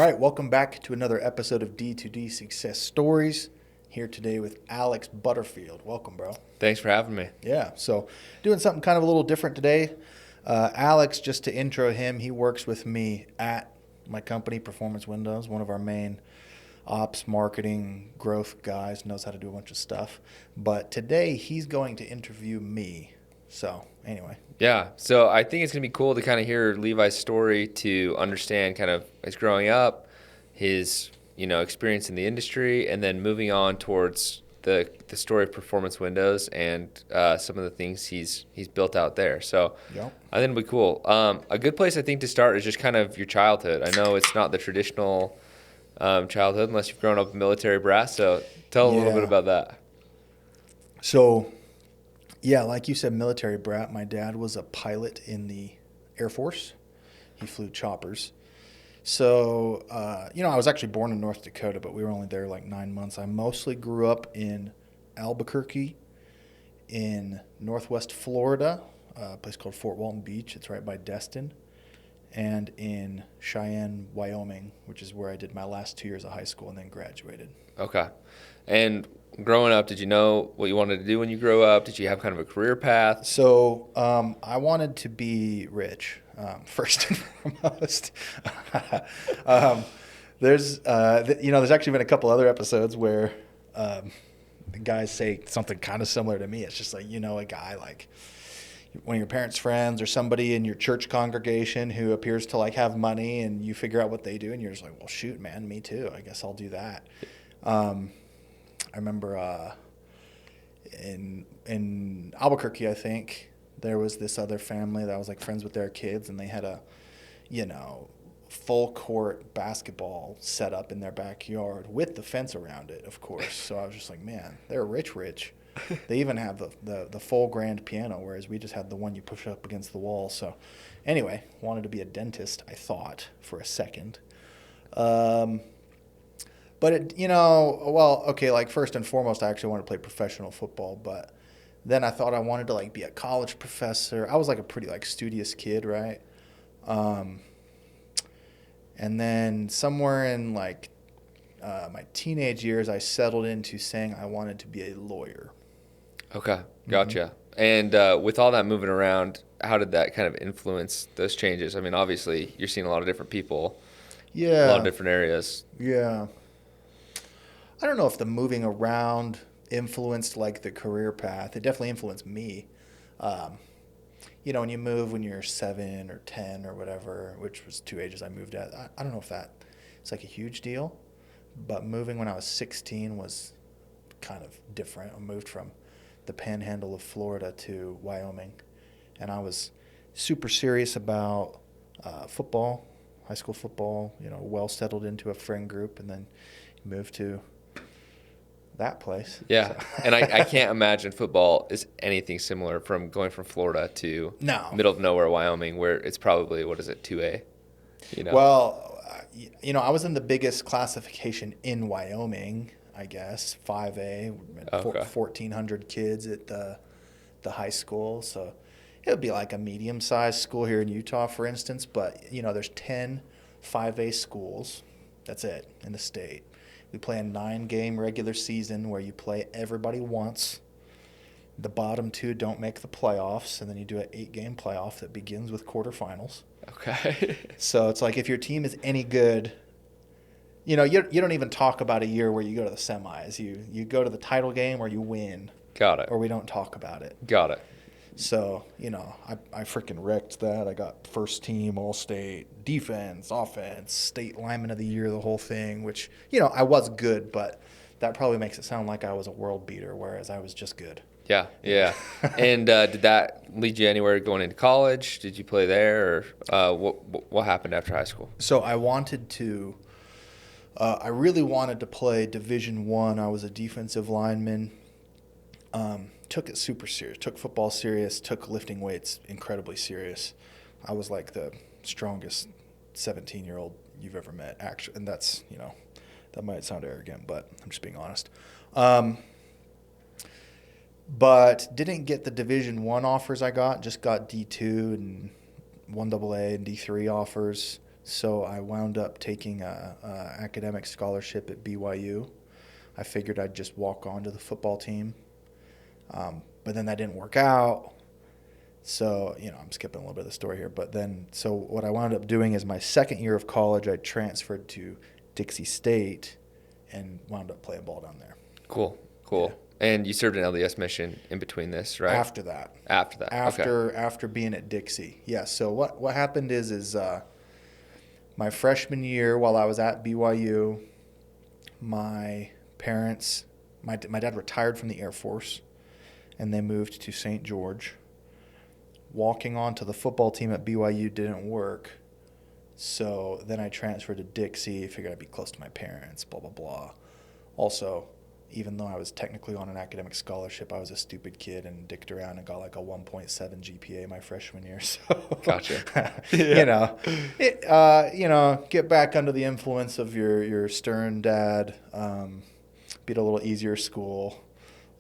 right, welcome back to another episode of D2D Success Stories. Here today with Alex Butterfield. Welcome, bro. Thanks for having me. Yeah, so doing something kind of a little different today. Alex, just to intro him, he works with me at my company, Performance Windows, one of our main ops, marketing, growth guys, knows how to do a bunch of stuff. But today he's going to interview me. So anyway. Yeah, so I think it's going to be cool to kind of hear Levi's story, to understand kind of his growing up, his experience in the industry, and then moving on towards the story of Performance Windows and some of the things he's built out there. So Yep. I think it'll be cool. A good place I think to start is just kind of your childhood. I know it's not the traditional childhood unless you've grown up a military brat. So tell a little bit about that. So, yeah, like you said, military brat. My dad was a pilot in the Air Force. He flew choppers. So, I was actually born in North Dakota, but we were only there like 9 months. I mostly grew up in Albuquerque, in Northwest Florida, a place called Fort Walton Beach. It's right by Destin. And in Cheyenne, Wyoming, which is where I did my last 2 years of high school and then graduated. Okay. And growing up, did you know what you wanted to do when you grew up? Did you have kind of a career path? So I wanted to be rich, first and foremost. There's actually been a couple other episodes where the guys say something kind of similar to me. It's just like, a guy like one of your parents' friends or somebody in your church congregation who appears to like have money, and you figure out what they do, and you're just like, well, shoot, man, me too. I guess I'll do that. I remember in Albuquerque, I think, there was this other family that I was like friends with their kids, and they had a, full court basketball set up in their backyard with the fence around it, of course. So I was just like, man, they're rich. They even have the full grand piano, whereas we just had the one you push up against the wall. So anyway, wanted to be a dentist, I thought, for a second. But like first and foremost, I actually wanted to play professional football, but then I thought I wanted to like be a college professor. I was like a pretty like studious kid, right? And then somewhere in like my teenage years, I settled into saying I wanted to be a lawyer. Okay, gotcha. Mm-hmm. And with all that moving around, how did that kind of influence those changes? I mean, obviously, you're seeing a lot of different people, a lot of different areas. Yeah. I don't know if the moving around influenced like the career path. It definitely influenced me. When you move when you're 7 or 10 or whatever, which was 2 ages I moved at, I don't know if that it's like a huge deal, but moving when I was 16 was kind of different. I moved from the panhandle of Florida to Wyoming, and I was super serious about football, high school football, well settled into a friend group, and then moved to that place. Yeah, so. And I can't imagine football is anything similar from going from Florida to middle of nowhere, Wyoming, where it's probably, 2A? Well, I was in the biggest classification in Wyoming, I guess, 5A, 1,400 kids at the high school. So it would be like a medium-sized school here in Utah, for instance. But, there's 10 5A schools. That's it in the state. We play a 9-game regular season where you play everybody once. The bottom 2 don't make the playoffs, and then you do an 8-game playoff that begins with quarterfinals. Okay. So it's like if your team is any good, you don't even talk about a year where you go to the semis. You go to the title game or you win. Got it. Or we don't talk about it. Got it. So, I freaking wrecked that. I got first team, all-state, defense, offense, state lineman of the year, the whole thing, which, I was good, but that probably makes it sound like I was a world beater, whereas I was just good. Yeah. And did that lead you anywhere going into college? Did you play there, or what happened after high school? So I really wanted to play Division I. I was a defensive lineman. Took it super serious, took football serious, took lifting weights incredibly serious. I was like the strongest 17-year-old you've ever met, actually, and that's, that might sound arrogant, but I'm just being honest. But didn't get the Division I offers I got, just got D2 and 1AA and D3 offers. So I wound up taking a academic scholarship at BYU. I figured I'd just walk on to the football team. But then that didn't work out. So, I'm skipping a little bit of the story here. But then, so what I wound up doing is my second year of college, I transferred to Dixie State and wound up playing ball down there. Cool. Yeah. And you served an LDS mission in between this, right? After that. Okay. After being at Dixie. Yeah. So what happened is my freshman year while I was at BYU, my parents, my dad retired from the Air Force, and they moved to St. George. Walking onto the football team at BYU didn't work, so then I transferred to Dixie, figured I'd be close to my parents, blah, blah, blah. Also, even though I was technically on an academic scholarship, I was a stupid kid and dicked around and got like a 1.7 GPA my freshman year. So, Gotcha. Get back under the influence of your stern dad, be at a little easier school,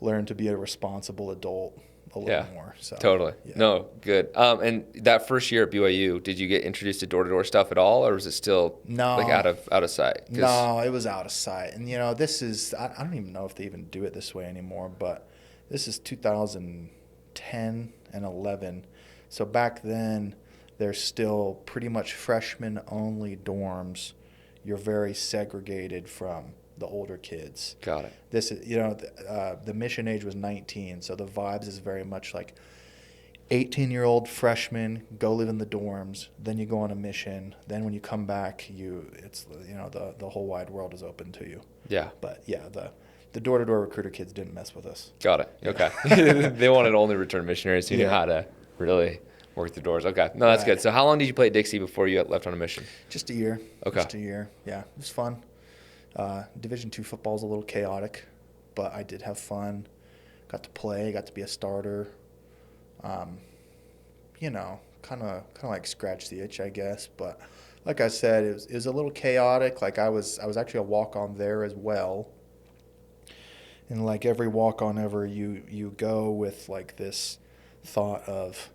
learn to be a responsible adult a little more. So totally. Yeah. No, good. And that first year at BYU, did you get introduced to door-to-door stuff at all, or was it still out of sight? No, it was out of sight. And this is I don't even know if they even do it this way anymore, but this is 2010 and 11. So back then, there's still pretty much freshman only dorms. You're very segregated from the older kids. Got it. This is, the mission age was 19, so the vibes is very much like 18-year-old freshman, go live in the dorms, then you go on a mission, then when you come back, the whole wide world is open to you. Yeah. But yeah, the door-to-door recruiter kids didn't mess with us. Got it. Okay. They wanted only return missionaries who knew how to really work the doors. Okay. No, that's good. So how long did you play at Dixie before you left on a mission? Just a year. Okay. Just a year. Yeah, it was fun. Division II football is a little chaotic, but I did have fun. Got to play, got to be a starter. Kind of like scratch the itch, I guess. But like I said, it was a little chaotic. Like I was actually a walk-on there as well. And like every walk-on ever, you go with like this thought of,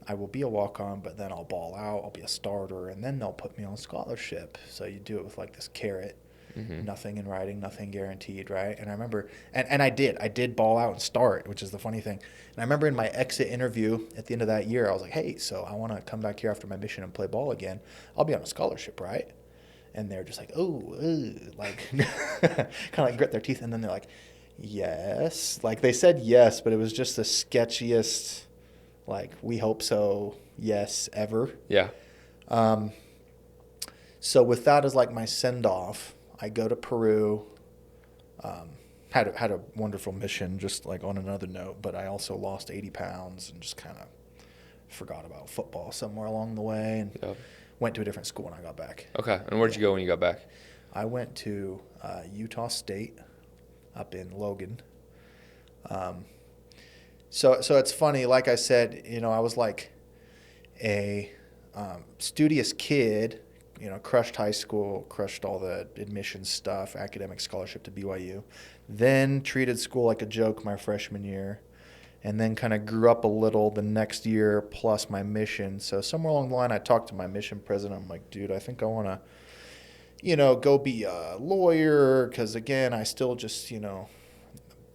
I will be a walk-on, but then I'll ball out, I'll be a starter, and then they'll put me on scholarship. So you do it with like this carrot. Mm-hmm. Nothing in writing, nothing guaranteed, right? And I remember, and I did ball out and start, which is the funny thing. And I remember in my exit interview at the end of that year, I was like, hey, so I want to come back here after my mission and play ball again. I'll be on a scholarship, right? And they're just like, like kind of like grit their teeth. And then they're like, yes. Like they said yes, but it was just the sketchiest, like, we hope so, yes, ever. Yeah. So with that as like my send-off, I go to Peru, had a wonderful mission, just like on another note, but I also lost 80 pounds and just kind of forgot about football somewhere along the way and went to a different school when I got back. Okay. And where'd you go when you got back? I went to Utah State up in Logan. So it's funny, like I said, I was like a studious kid, crushed high school, crushed all the admissions stuff, academic scholarship to BYU, then treated school like a joke my freshman year, and then kind of grew up a little the next year plus my mission. So somewhere along the line, I talked to my mission president. I'm like, dude, I think I want to, go be a lawyer because, again, I still just,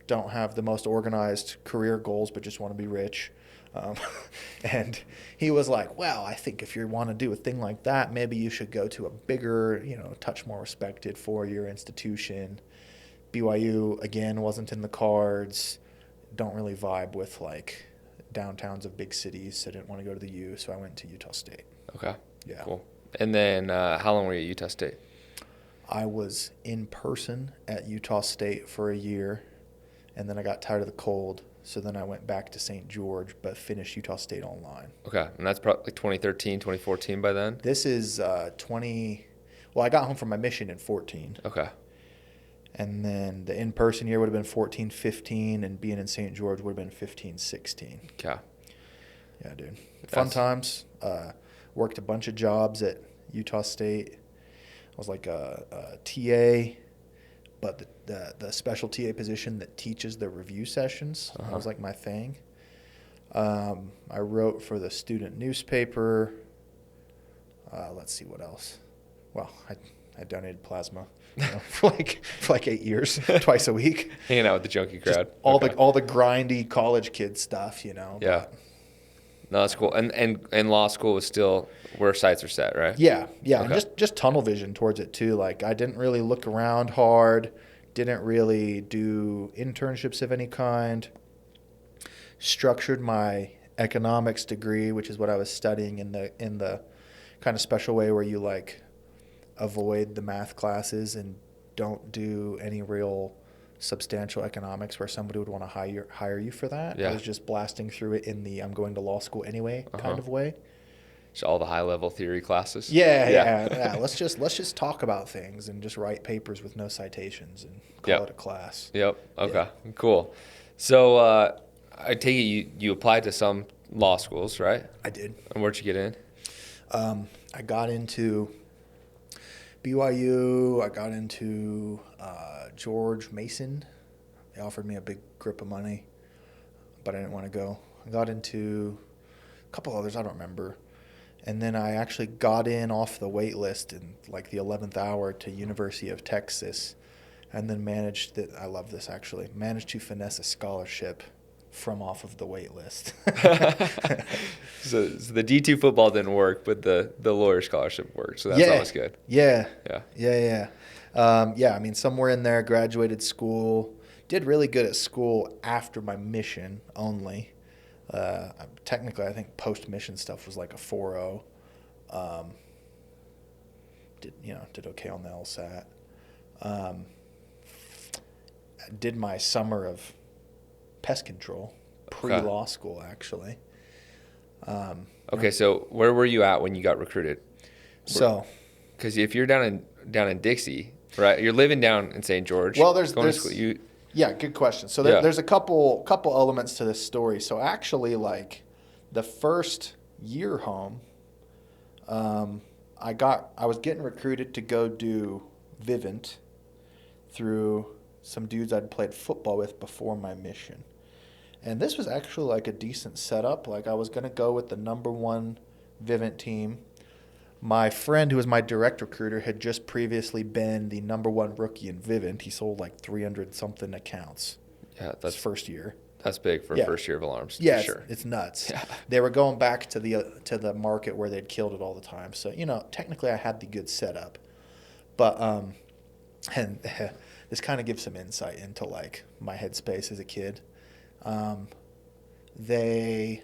don't have the most organized career goals, but just want to be rich. And he was like, well, I think if you want to do a thing like that, maybe you should go to a bigger, touch more respected four-year institution. BYU, again, wasn't in the cards. Don't really vibe with, like, downtowns of big cities, so I didn't want to go to the U, so I went to Utah State. Okay. Yeah. Cool. And then how long were you at Utah State? I was in person at Utah State for a year, and then I got tired of the cold. So then I went back to St. George, but finished Utah State online. Okay. And that's probably like 2013, 2014 by then? This is I got home from my mission in 14. Okay. And then the in-person year would have been 14, 15, and being in St. George would have been 15, 16. Okay. Yeah, dude. Fun times. Worked a bunch of jobs at Utah State. I was like a TA, but the special TA position that teaches the review sessions. That was like my thing. I wrote for the student newspaper. Let's see what else. well, I donated plasma, for like 8 years, twice a week. Hanging out with the junkie crowd. All the grindy college kid stuff, you know. Yeah. No, that's cool. And law school was still where sights are set, right? Yeah. Okay. And just tunnel vision towards it too. Like I didn't really look around hard, didn't really do internships of any kind. Structured my economics degree, which is what I was studying in the kind of special way where you like avoid the math classes and don't do any real substantial economics where somebody would want to hire you for that. Yeah. I was just blasting through it in the I'm going to law school anyway kind of way. So all the high level theory classes. Yeah. Let's just talk about things and just write papers with no citations and call it a class. Yep. Okay. Yeah. Cool. So I take it you applied to some law schools, right? I did. And where'd you get in? I got into BYU. I got into George Mason. They offered me a big grip of money, but I didn't want to go. I got into a couple others, I don't remember. And then I actually got in off the wait list in like the 11th hour to University of Texas, and then managed to finesse a scholarship from off of the wait list. So the D2 football didn't work, but the lawyer scholarship worked. So that's always good. Yeah. I mean, somewhere in there, graduated school, did really good at school after my mission only. Technically, I think post-mission stuff was like a 4.0. Did okay on the LSAT. Did my summer of pest control pre-law school, actually. Okay, so where were you at when you got recruited? So, because if you're down in Dixie, right? You're living down in St. George. Well, there's to school, yeah, good question. So there's a couple elements to this story. So actually, like the first year home, I was getting recruited to go do Vivint through some dudes I'd played football with before my mission. And this was actually like a decent setup. Like I was going to go with the number one Vivint team. My friend, who was my direct recruiter, had just previously been the number one rookie in Vivint. He sold like 300-something accounts. Yeah, that's his first year. That's big for a first year of alarms. Yeah, for sure. It's nuts. Yeah. They were going back to the market where they'd killed it all the time. So technically, I had the good setup, but and this kind of gives some insight into like my headspace as a kid. They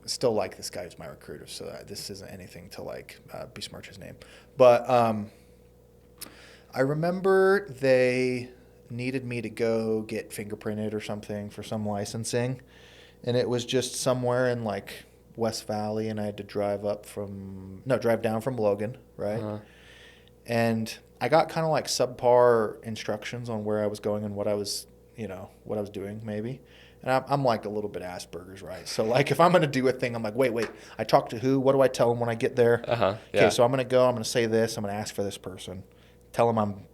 still like this guy who's my recruiter, so this isn't anything to like besmirch his name. But I remember they needed me to go get fingerprinted or something for some licensing, and it was just somewhere in like West Valley, and I had to drive down from Logan, right? Uh-huh. And I got kind of like subpar instructions on where I was going and what I was doing maybe. And I'm like a little bit Asperger's, right? So like if I'm going to do a thing, I'm like, wait, I talk to who? What do I tell them when I get there? Uh-huh. Yeah. Okay, so I'm going to go, I'm going to say this, I'm going to ask for this person. Tell them I'm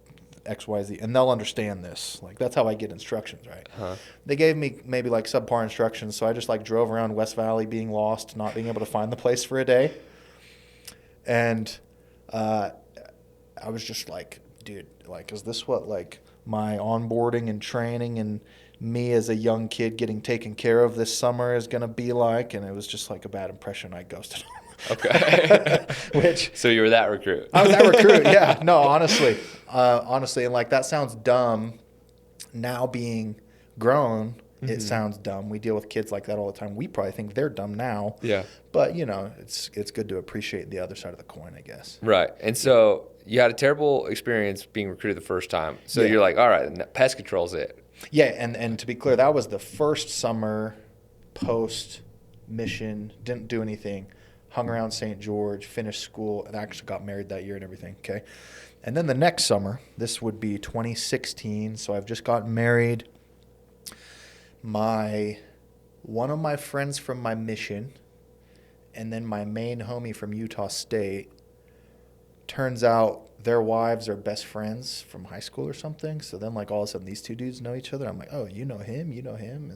X, Y, Z, and they'll understand this. Like that's how I get instructions, right? Uh-huh. They gave me maybe like subpar instructions, so I just like drove around West Valley being lost, not being able to find the place for a day. And I was just like, dude, like, is this what like my onboarding and training and me as a young kid getting taken care of this summer is going to be like? And it was just like a bad impression. I ghosted him. Okay. So you were that recruit. I was that recruit. Yeah. No, honestly. And like, that sounds dumb now being grown. Mm-hmm. It sounds dumb. We deal with kids like that all the time. We probably think they're dumb now. Yeah. But it's good to appreciate the other side of the coin, I guess. Right. And so you had a terrible experience being recruited the first time. So you're like, all right, pest control's it. Yeah, and to be clear, that was the first summer post-mission, didn't do anything, hung around St. George, finished school, and actually got married that year and everything, okay? And then the next summer, this would be 2016, so I've just gotten married. One of my friends from my mission and then my main homie from Utah State, turns out their wives are best friends from high school or something. So then, like, all of a sudden, these two dudes know each other. I'm like, oh, you know him?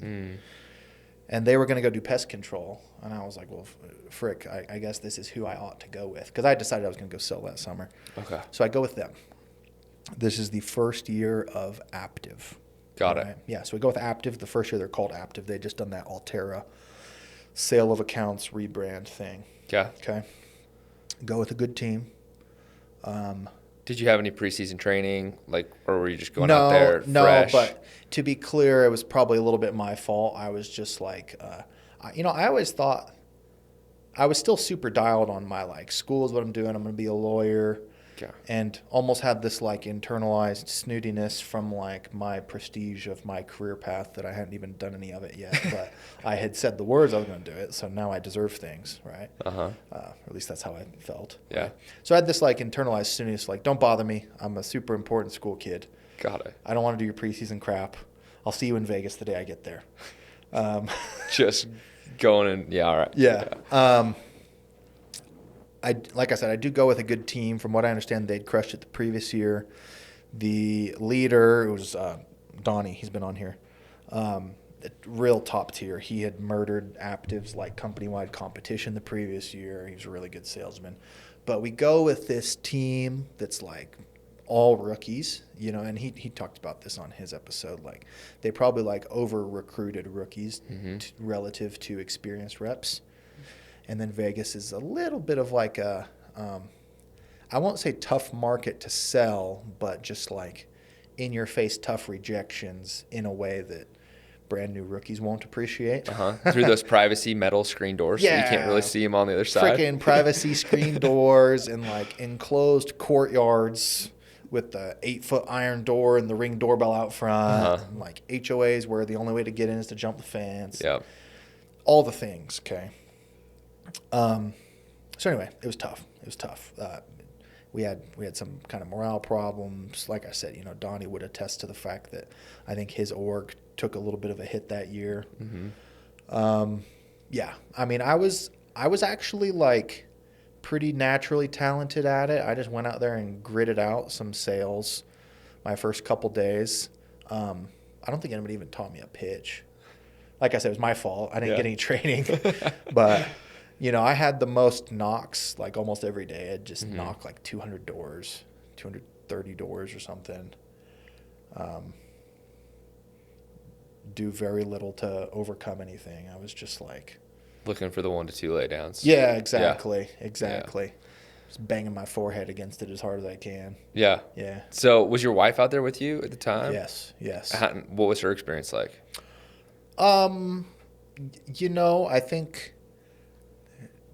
And And they were going to go do pest control. And I was like, well, frick, I guess this is who I ought to go with. Because I decided I was going to go sell that summer. Okay. So I go with them. This is the first year of Aptive. Got it. Yeah, so we go with Aptive. The first year they're called Aptive. They just done that Altera sale of accounts rebrand thing. Yeah. Okay. Go with a good team. Did you have any preseason training, or were you just going out there fresh? No, but to be clear, it was probably a little bit my fault. I was just like, I always thought I was still super dialed on my school is what I'm doing. I'm going to be a lawyer. Okay. And almost had this internalized snootiness from my prestige of my career path that I hadn't even done any of it yet, but I had said the words I was going to do it, so now I deserve things, right? Or at least that's how I felt. Yeah. Right? So I had this internalized snootiness, don't bother me. I'm a super important school kid. Got it. I don't want to do your preseason crap. I'll see you in Vegas the day I get there. Just going and all right. Yeah. Like I said, I do go with a good team. From what I understand, they'd crushed it the previous year. The leader, it was Donnie. He's been on here. Real top tier. He had murdered Aptive's company-wide competition the previous year. He was a really good salesman. But we go with this team that's all rookies, and he talked about this on his episode. They probably over-recruited rookies relative to experienced reps. And then Vegas is a little bit of I won't say tough market to sell, but just in your face tough rejections in a way that brand new rookies won't appreciate. Through those privacy metal screen doors, so you can't really see them on the other side. Freaking privacy screen doors and enclosed courtyards with the 8-foot iron door and the Ring doorbell out front. And HOAs where the only way to get in is to jump the fence. Yeah. All the things, okay? So anyway, it was tough. We had some kind of morale problems. Like I said, Donnie would attest to the fact that I think his org took a little bit of a hit that year. Yeah, I mean, I was actually pretty naturally talented at it. I just went out there and gritted out some sales my first couple days. I don't think anybody even taught me a pitch. Like I said, it was my fault. I didn't get any training, but. I had the most knocks almost every day. I'd just knock 200 doors, 230 doors or something. Do very little to overcome anything. I was just looking for the 1 to 2 laydowns. Yeah, exactly. Yeah. Exactly. Just banging my forehead against it as hard as I can. Yeah. Yeah. So was your wife out there with you at the time? Yes. What was her experience like? I think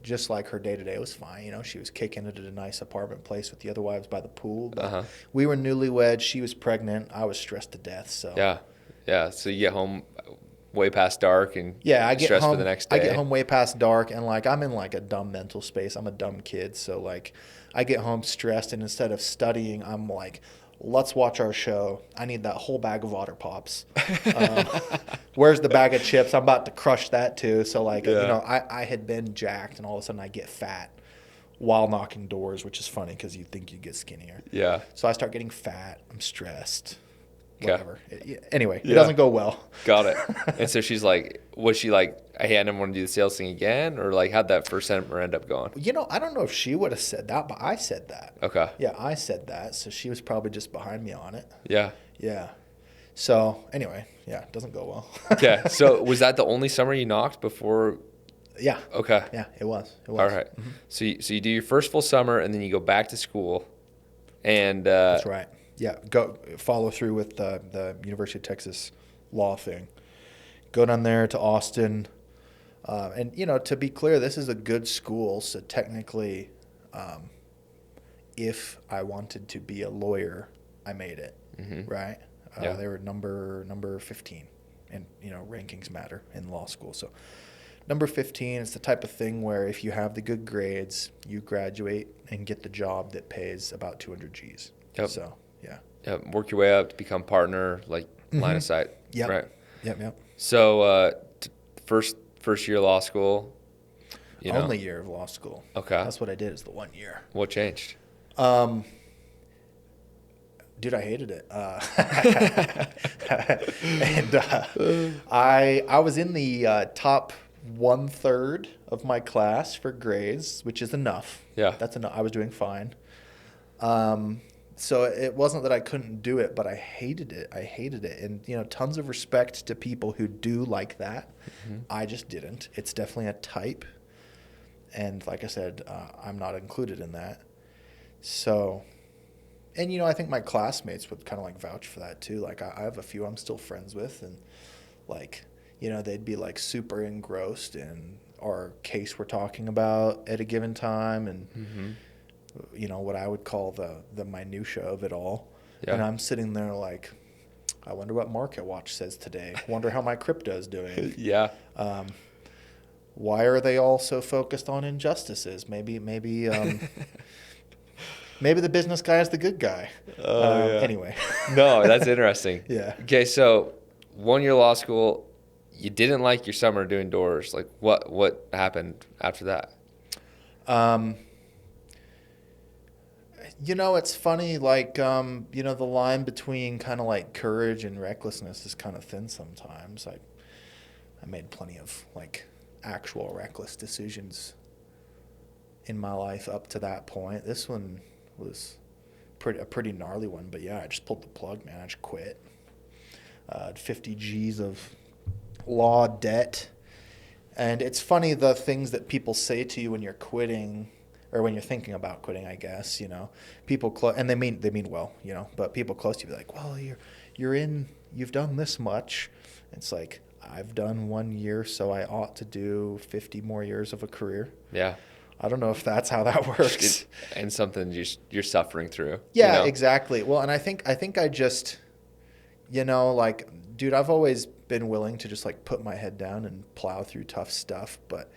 just her day-to-day was fine. She was kicking it at a nice apartment place with the other wives by the pool. But we were newlyweds. She was pregnant. I was stressed to death. So Yeah. So you get home way past dark and I get stressed home, for the next day. I get home way past dark and I'm in a dumb mental space. I'm a dumb kid. So I get home stressed and instead of studying, I'm let's watch our show. I need that whole bag of Water Pops. Where's the bag of chips? I'm about to crush that too. So I had been jacked and all of a sudden I get fat while knocking doors, which is funny because you think you get skinnier. Yeah. So I start getting fat. I'm stressed. Okay. Whatever. Anyway, it doesn't go well. Got it. And so she's was she hey, I didn't want to do the sales thing again? Or how'd that first summer end up going? I don't know if she would have said that, but I said that. Okay. Yeah, I said that. So she was probably just behind me on it. Yeah. Yeah. So anyway, it doesn't go well. Okay. So was that the only summer you knocked before? Yeah. Okay. Yeah, it was. All right. Mm-hmm. So you do your first full summer and then you go back to school and that's right. Yeah, go follow through with the University of Texas law thing. Go down there to Austin. And, to be clear, this is a good school. So technically, if I wanted to be a lawyer, I made it, right? They were number 15. And, rankings matter in law school. So number 15 is the type of thing where if you have the good grades, you graduate and get the job that pays about 200 G's. Yep. So, yeah. Work your way up to become partner, line of sight. Yep. Right. Yep. So first year of law school. Only year of law school. Okay. That's what I did is the 1 year. What changed? Dude, I hated it. And I was in the top 1/3 of my class for grades, which is enough. Yeah. That's enough. I was doing fine. So it wasn't that I couldn't do it, but I hated it. I hated it. And, tons of respect to people who do like that. Mm-hmm. I just didn't. It's definitely a type. And like I said, I'm not included in that. So, and, I think my classmates would kind of like vouch for that too. Like I have a few I'm still friends with, and like, they'd be like super engrossed in our case we're talking about at a given time. And, Mm-hmm. what I would call the minutia of it all. Yeah. And I'm sitting there like, I wonder what Market Watch says today. Wonder how my crypto's doing. Yeah. Why are they all so focused on injustices? Maybe maybe the business guy is the good guy. Yeah. Anyway. No, that's interesting. Yeah. Okay, so 1 year law school, you didn't like your summer doing doors. Like what happened after that? It's funny, like, the line between kind of like courage and recklessness is kind of thin sometimes. I made plenty of like actual reckless decisions in my life up to that point. This one was a pretty gnarly one, but yeah, I just pulled the plug, man. I just quit. 50 G's of law debt. And it's funny the things that people say to you when you're quitting, or when you're thinking about quitting, I guess, people and they mean well, but people close to you be like, well, you've done this much. It's like, I've done 1 year, so I ought to do 50 more years of a career. Yeah. I don't know if that's how that works. And something you're suffering through. Yeah, exactly. Well, and I think I just, like, dude, I've always been willing to just like put my head down and plow through tough stuff, but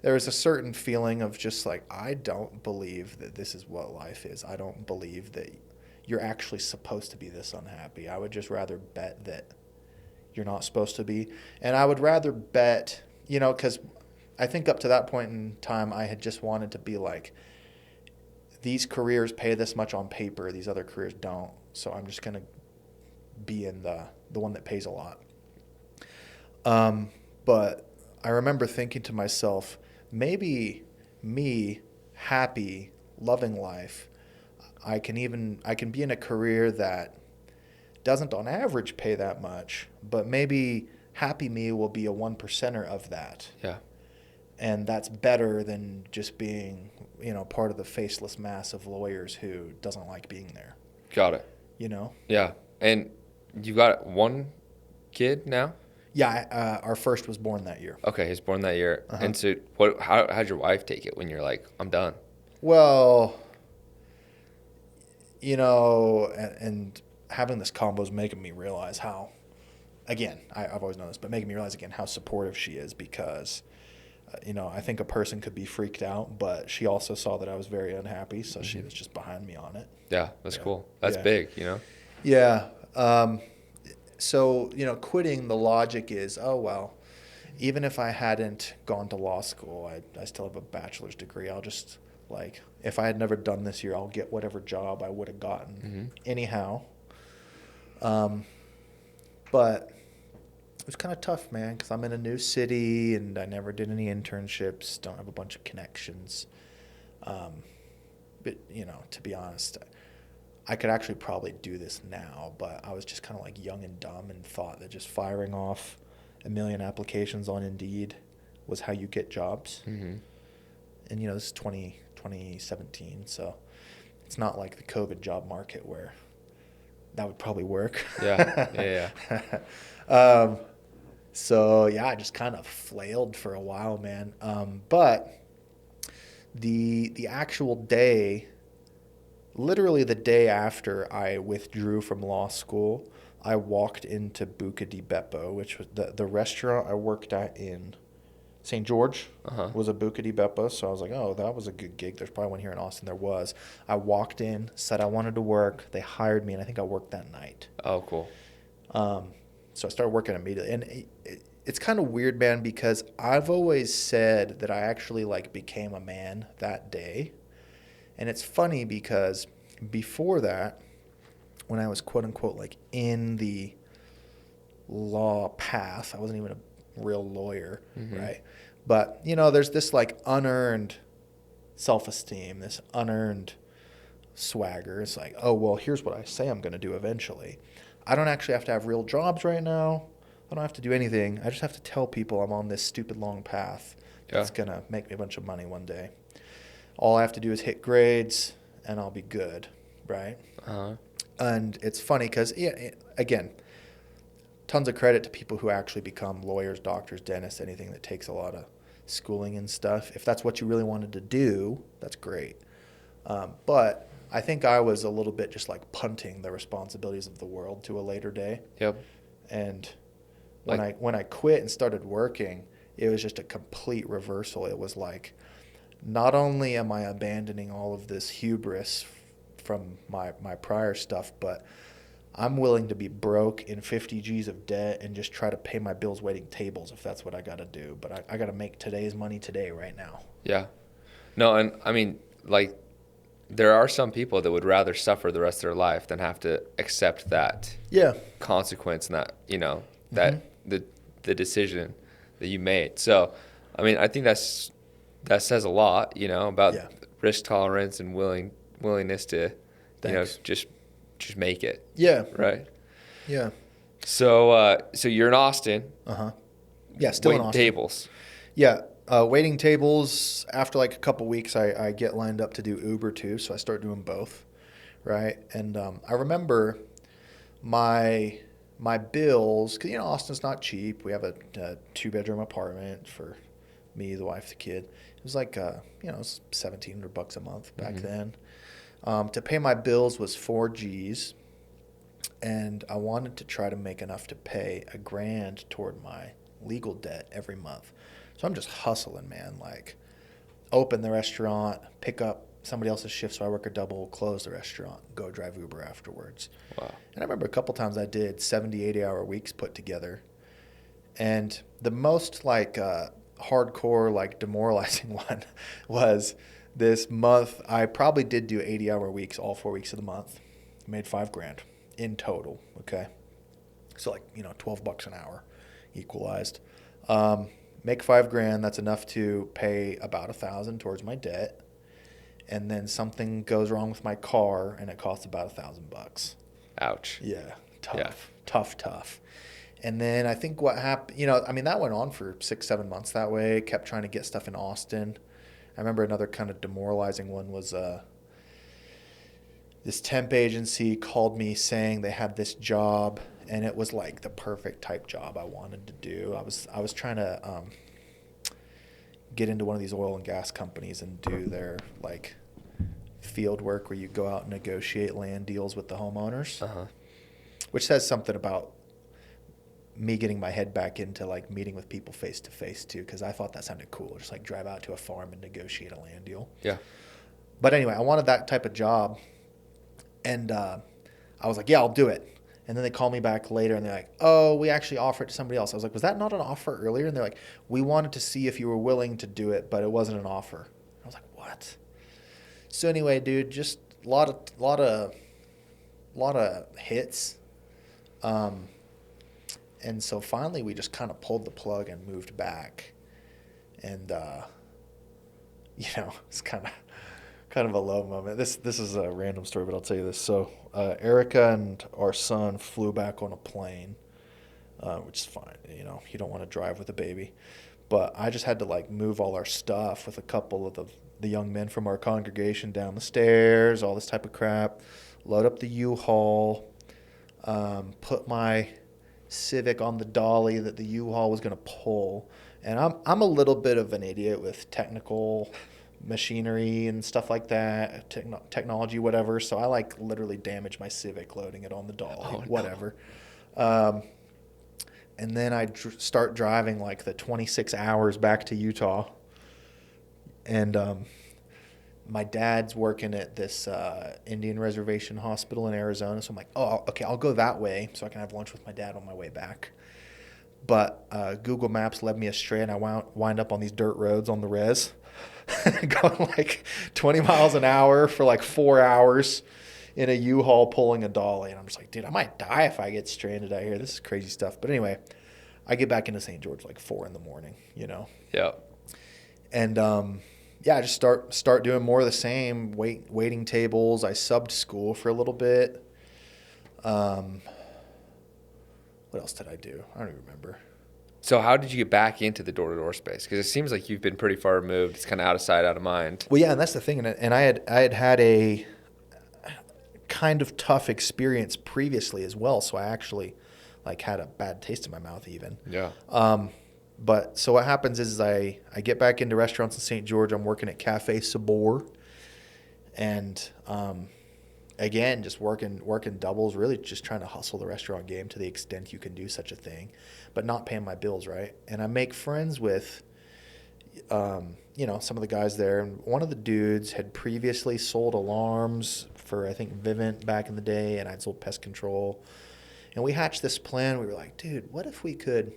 there was a certain feeling of just like, I don't believe that this is what life is. I don't believe that you're actually supposed to be this unhappy. I would just rather bet that you're not supposed to be. And I would rather bet, because I think up to that point in time, I had just wanted to be like, these careers pay this much on paper, these other careers don't. So I'm just going to be in the one that pays a lot. But I remember thinking to myself, maybe me, happy, loving life, I can be in a career that doesn't on average pay that much, but maybe happy me will be a 1%er of that. Yeah. And that's better than just being, part of the faceless mass of lawyers who doesn't like being there. Got it. Yeah. And you got one kid now? Yeah, our first was born that year. Okay, he was born that year. Uh-huh. And so how'd your wife take it when you're like, I'm done? Well, and having this combo is making me realize how, again, I've always known this, but making me realize again how supportive she is, because, I think a person could be freaked out, but she also saw that I was very unhappy, so she was just behind me on it. Yeah, that's cool. That's big, Yeah. So, quitting, the logic is, oh, well, even if I hadn't gone to law school, I still have a bachelor's degree. I'll just, like, if I had never done this year, I'll get whatever job I would have gotten anyhow. But it was kind of tough, man, because I'm in a new city and I never did any internships, don't have a bunch of connections. But, to be honest, I could actually probably do this now, but I was just kind of like young and dumb and thought that just firing off a million applications on Indeed was how you get jobs. Mm-hmm. And, this is 2017, so it's not like the COVID job market where that would probably work. Yeah. So, yeah, I just kind of flailed for a while, man. But the actual day, literally the day after I withdrew from law school, I walked into Buca di Beppo, which was the restaurant I worked at in St. George was a Buca di Beppo. So I was like, oh, that was a good gig. There's probably one here in Austin. There was. I walked in, said I wanted to work. They hired me, and I think I worked that night. Oh, cool. So I started working immediately. And it's kind of weird, man, because I've always said that I actually like became a man that day. And it's funny because before that, when I was quote unquote like in the law path. I wasn't even a real lawyer, right? But, you know, there's this like unearned self-esteem, this unearned swagger. It's like, oh, well, here's what I say I'm going to do eventually. I don't actually have to have real jobs right now. I don't have to do anything. I just have to tell people I'm on this stupid long path that's going to make me a bunch of money one day. All I have to do is hit grades and I'll be good, right? And it's funny because, again, tons of credit to people who actually become lawyers, doctors, dentists, anything that takes a lot of schooling and stuff. If that's what you really wanted to do, that's great. But I think I was a little bit just like punting the responsibilities of the world to a later day. Yep. And when I quit and started working, it was just a complete reversal. It was like, not only am I abandoning all of this hubris from my prior stuff, but I'm willing to be broke in 50 G's of debt and just try to pay my bills waiting tables if that's what I got to do. But I got to make today's money today, right now. Yeah. No, and I mean, like, there are some people that would rather suffer the rest of their life than have to accept that consequence and that, you know, that the decision that you made. So, I mean, I think that says a lot, you know, about risk tolerance and willingness to, you know, just make it. Yeah. Right. Yeah. So you're in Austin. Yeah, still in waiting Austin. tables. Yeah. Waiting tables. After like a couple weeks, I get lined up to do Uber too, so I start doing both, right? And I remember my bills, because, you know, Austin's not cheap. We have a 2-bedroom apartment for me, the wife, the kid. It was like, you know, it was $1,700 a month back then. To pay my bills was 4 G's, and I wanted to try to make enough to pay $1,000 toward my legal debt every month. So I'm just hustling, man, like open the restaurant, pick up somebody else's shift so I work a double, close the restaurant, go drive Uber afterwards. Wow. And I remember a couple times I did 70, 80-hour weeks put together. And the most like hardcore, like demoralizing one was this month. I probably did do 80-hour weeks all 4 weeks of the month. Made $5,000 in total. Okay, so like, you know, $12 an hour equalized. Make $5,000. That's enough to pay about $1,000 towards my debt. And then something goes wrong with my car, and it costs about $1,000. Ouch. Yeah, tough. And then I think what happened, you know, I mean, that went on for 6-7 months that way. Kept trying to get stuff in Austin. I remember another kind of demoralizing one was this temp agency called me saying they had this job, and it was like the perfect type job I wanted to do. I was trying to get into one of these oil and gas companies and do their like field work where you go out and negotiate land deals with the homeowners, which says something about me getting my head back into like meeting with people face to face too, because I thought that sounded cool. Just like drive out to a farm and negotiate a land deal. Yeah. But anyway, I wanted that type of job, and I was like, yeah, I'll do it. And then they call me back later and they're like, oh, we actually offered it to somebody else. I was like, was that not an offer earlier? And they're like, we wanted to see if you were willing to do it, but it wasn't an offer. I was like, what? So anyway, dude, just a lot of hits. And so finally we just kind of pulled the plug and moved back. And, you know, it's kind of a low moment. This is a random story, but I'll tell you this. So Erica and our son flew back on a plane, which is fine. You know, you don't want to drive with a baby. But I just had to like move all our stuff with a couple of the young men from our congregation down the stairs, all this type of crap, load up the U-Haul, put my Civic on the dolly that the U-Haul was going to pull. And I'm a little bit of an idiot with technical machinery and stuff like that, technology, whatever. So I like literally damaged my Civic loading it on the dolly, whatever. No. And then I start driving like the 26 hours back to Utah. And my dad's working at this Indian reservation hospital in Arizona. So I'm like, oh, okay, I'll go that way so I can have lunch with my dad on my way back. But Google Maps led me astray, and I wind up on these dirt roads on the res, going like 20 miles an hour for like 4 hours in a U-Haul pulling a dolly. And I'm just like, dude, I might die if I get stranded out here. This is crazy stuff. But anyway, I get back into St. George like 4 a.m, Yeah. And I just start doing more of the same, waiting tables. I subbed school for a little bit. What else did I do? I don't even remember. So how did you get back into the door-to-door space? Because it seems like you've been pretty far removed. It's kind of out of sight, out of mind. Well, yeah, and that's the thing. And I had a kind of tough experience previously as well. So I actually like had a bad taste in my mouth even. Yeah. But so what happens is I get back into restaurants in St. George. I'm working at Cafe Sabor, and again, just working doubles, really just trying to hustle the restaurant game to the extent you can do such a thing, but not paying my bills, right? And I make friends with, some of the guys there. And one of the dudes had previously sold alarms for, I think, Vivint back in the day, and I'd sold pest control. And we hatched this plan. We were like, dude, what if we could,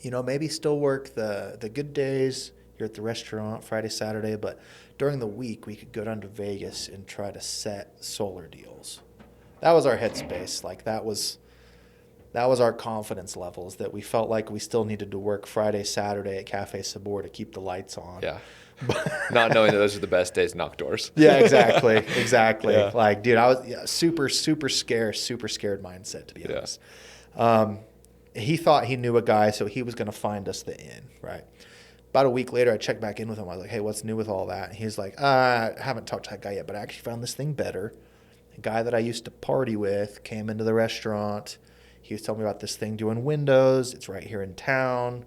maybe still work the good days here at the restaurant, Friday, Saturday, but during the week we could go down to Vegas and try to set solar deals. That was our headspace. Like that was our confidence levels, that we felt like we still needed to work Friday, Saturday at Cafe Sabor to keep the lights on. Yeah. Not knowing that those are the best days to knock doors. Yeah, exactly. Yeah. Like, dude, I was super scared mindset, to be honest. He thought he knew a guy, so he was going to find us the inn, right? About a week later, I checked back in with him. I was like, hey, what's new with all that? And he's like, I haven't talked to that guy yet, but I actually found this thing better. A guy that I used to party with came into the restaurant. He was telling me about this thing doing windows. It's right here in town.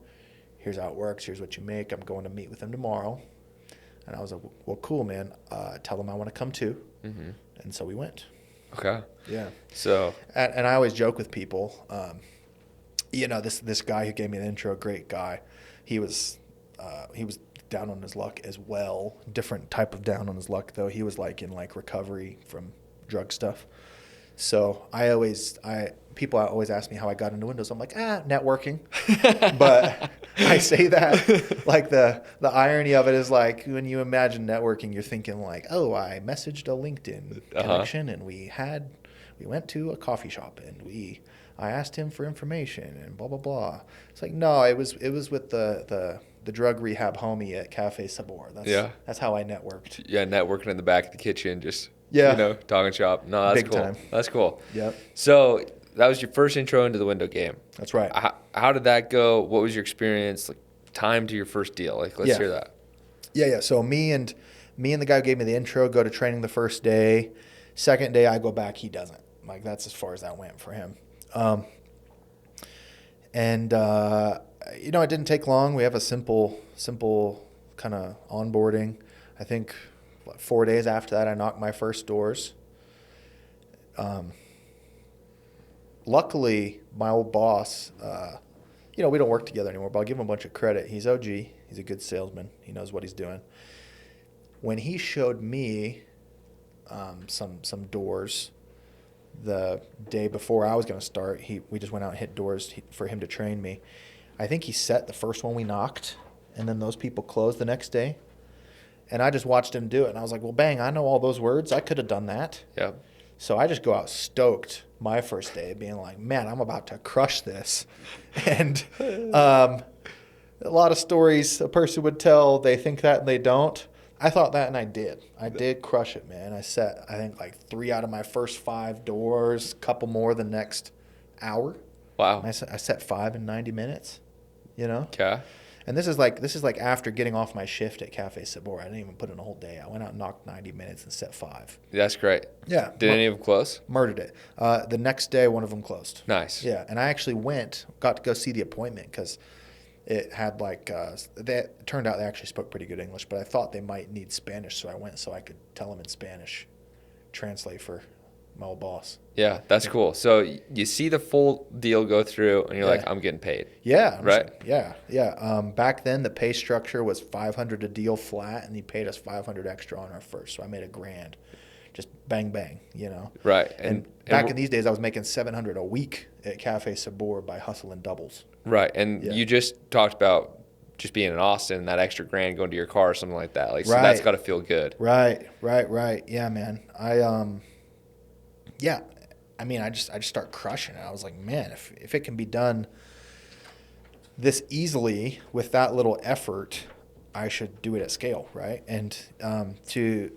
Here's how it works. Here's what you make. I'm going to meet with him tomorrow. And I was like, well, cool, man. Tell him I want to come too. Mm-hmm. And so we went. Okay. Yeah. So. And I always joke with people, this guy who gave me the intro, great guy. He was down on his luck as well. Different type of down on his luck, though. He was like in like recovery from drug stuff. So people always ask me how I got into Windows. I'm like, networking. But I say that like the irony of it is like when you imagine networking, you're thinking like, oh, I messaged a LinkedIn connection and we went to a coffee shop and I asked him for information and blah blah blah. It's like, no, it was with the drug rehab homie at Cafe Sabor. That's how I networked. Yeah, networking in the back of the kitchen, just talking shop. No, that's big cool. Time. That's cool. Yep. So that was your first intro into the window game. That's right. How did that go? What was your experience? Like time to your first deal? Like let's hear that. Yeah. So me and the guy who gave me the intro go to training the first day. Second day I go back. He doesn't. Like that's as far as that went for him. It didn't take long. We have a simple kind of onboarding. I think 4 days after that, I knocked my first doors. Luckily, my old boss, we don't work together anymore, but I'll give him a bunch of credit. He's OG. He's a good salesman. He knows what he's doing. When he showed me some doors the day before I was going to start, we just went out and hit doors for him to train me. I think he set the first one we knocked, and then those people closed the next day. And I just watched him do it, and I was like, well, bang, I know all those words. I could have done that. Yeah. So I just go out stoked my first day, being like, man, I'm about to crush this. And a lot of stories a person would tell, they think that and they don't. I thought that, and I did. I did crush it, man. I set, I think, like 3 out of my first 5 doors, a couple more the next hour. Wow. I set 5 in 90 minutes, Okay. And this is like after getting off my shift at Cafe Sabor. I didn't even put in a whole day. I went out and knocked 90 minutes and set 5. That's great. Yeah. Did any of them close? Murdered it. The next day, one of them closed. Nice. Yeah, and I actually got to go see the appointment because it had it turned out they actually spoke pretty good English, but I thought they might need Spanish, so I went so I could tell them in Spanish, translate for my old boss. Yeah, that's cool. So you see the full deal go through, and you're like, I'm getting paid. Yeah. Right? Yeah. Back then, the pay structure was $500 a deal flat, and he paid us $500 extra on our first, so I made $1,000. Just bang, bang, Right. And back in these days, I was making $700 a week at Cafe Sabor by hustling doubles. Right. And you just talked about just being in Austin, that extra $1,000 going to your car or something like that. So that's got to feel good. Right. Yeah, man. yeah, I mean, I just start crushing it. I was like, man, if it can be done this easily with that little effort, I should do it at scale, right? And to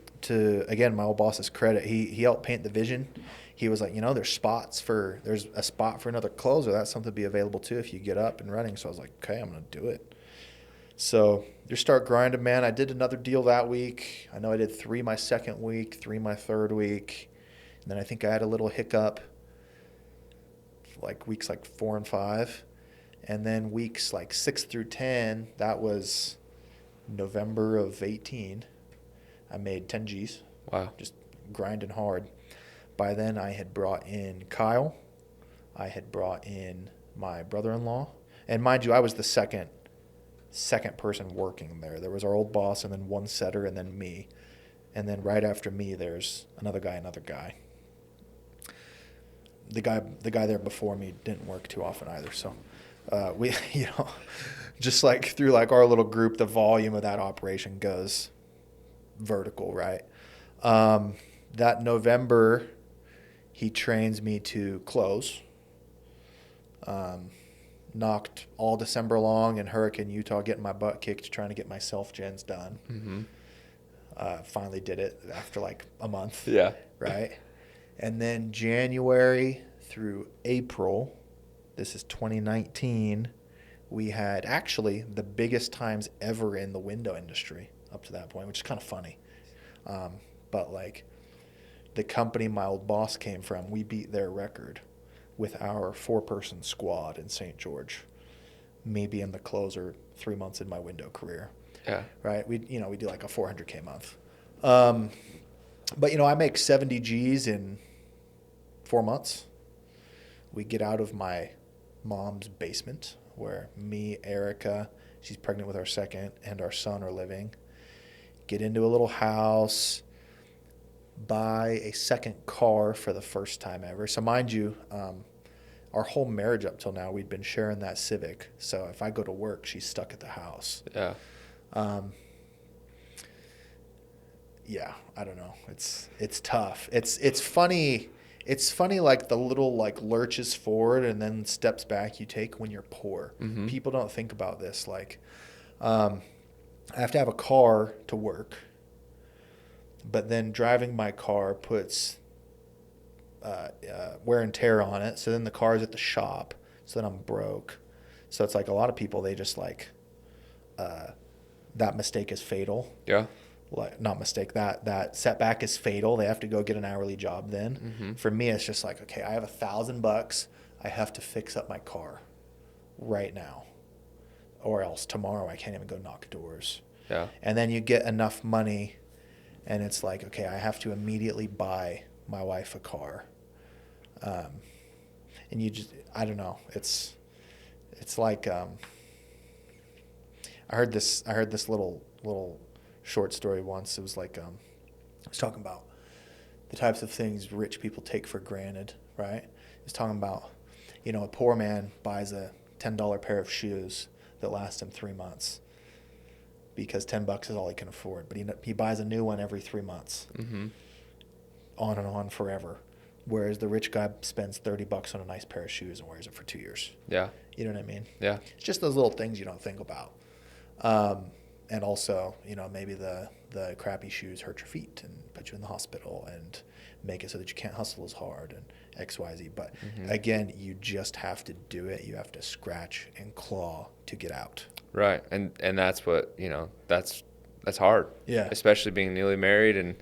again, my old boss's credit, he helped paint the vision. He was like, there's a spot for another closer. That's something to be available too if you get up and running. So I was like, okay, I'm gonna do it. So you start grinding, man. I did another deal that week. I know I did 3 my second week, 3 my third week, and then I think I had a little hiccup, like weeks like 4 and 5. And then weeks like 6 through 10, that was November of 18. I made 10 G's. Wow. Just grinding hard. By then, I had brought in Kyle. I had brought in my brother-in-law. And mind you, I was the second person working there. There was our old boss and then one setter and then me. And then right after me, there's another guy. The guy there before me didn't work too often either. So we, just like through like our little group, the volume of that operation goes vertical, right? That November, he trains me to close. Knocked all December long in Hurricane, Utah, getting my butt kicked trying to get my self-gens done. Mm-hmm. Finally did it after like a month. Yeah. Right? And then January through April, this is 2019, we had actually the biggest times ever in the window industry up to that point, which is kind of funny. But like the company my old boss came from, we beat their record with our 4-person squad in St. George, me being the closer 3 months in my window career. Yeah. Right? We do like a 400K month. But I make 70 G's in 4 months. We get out of my mom's basement where me, Erica, she's pregnant with our second, and our son are living. Get into a little house, buy a second car for the first time ever. So mind you, our whole marriage up till now, we'd been sharing that Civic. So if I go to work, she's stuck at the house. Yeah. Yeah, I don't know. It's tough. It's funny. It's funny, like the little like lurches forward and then steps back you take when you're poor. Mm-hmm. People don't think about this. Like, I have to have a car to work, but then driving my car puts wear and tear on it. So then the car's at the shop. So then I'm broke. So it's like a lot of people, they just like that mistake is fatal. Yeah. Like not mistake, that setback is fatal. They have to go get an hourly job then. Mm-hmm. For me, it's just like, okay, I have $1,000. I have to fix up my car right now, or else tomorrow I can't even go knock doors. Yeah. And then you get enough money and it's like, okay, I have to immediately buy my wife a car. And you just, I don't know. It's like, I heard this little short story once. It was like, I was talking about the types of things rich people take for granted, right? It was talking about, a poor man buys a $10 pair of shoes that last him 3 months because $10 is all he can afford. But he buys a new one every 3 months, mm-hmm. on and on forever. Whereas the rich guy spends $30 on a nice pair of shoes and wears it for 2 years. Yeah. You know what I mean? Yeah. It's just those little things you don't think about. And also, maybe the crappy shoes hurt your feet and put you in the hospital and make it so that you can't hustle as hard and X, Y, Z. But mm-hmm. again, you just have to do it. You have to scratch and claw to get out. Right. And that's what, that's hard. Yeah. Especially being newly married and,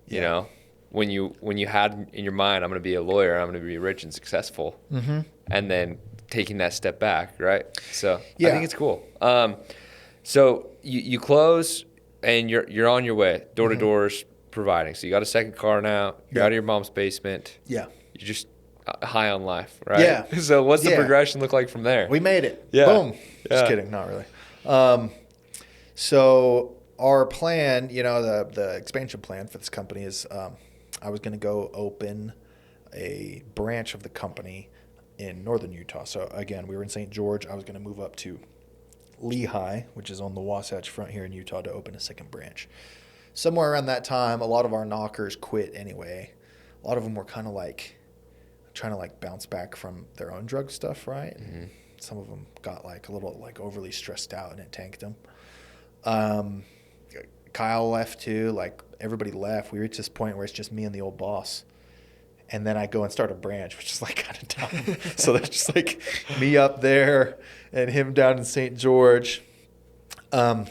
you know, when you had in your mind, I'm going to be a lawyer, I'm going to be rich and successful. Mm-hmm. And then taking that step back. Right. So I think it's cool. So you close and you're on your way, door to doors, providing. So you got a second car now. You're out of your mom's basement. Yeah. You're just high on life, right? Yeah. So what's the progression look like from there? We made it. Yeah. Boom. Just kidding. Not really. So our plan, the expansion plan for this company is I was going to go open a branch of the company in northern Utah. So again, we were in St. George. I was going to move up to Levi, which is on the Wasatch Front here in Utah, to open a second branch. Somewhere around that time, a lot of our knockers quit anyway. a lot of them were kind of like trying to like bounce back from their own drug stuff, right? Mm-hmm. Some of them got like a little like overly stressed out and it tanked them. Um, Kyle left too. Like everybody left. We reached this point where it's just me and the old boss. And then I go and start a branch, which is like kind of dumb. So there's just like me up there and him down in St. George. But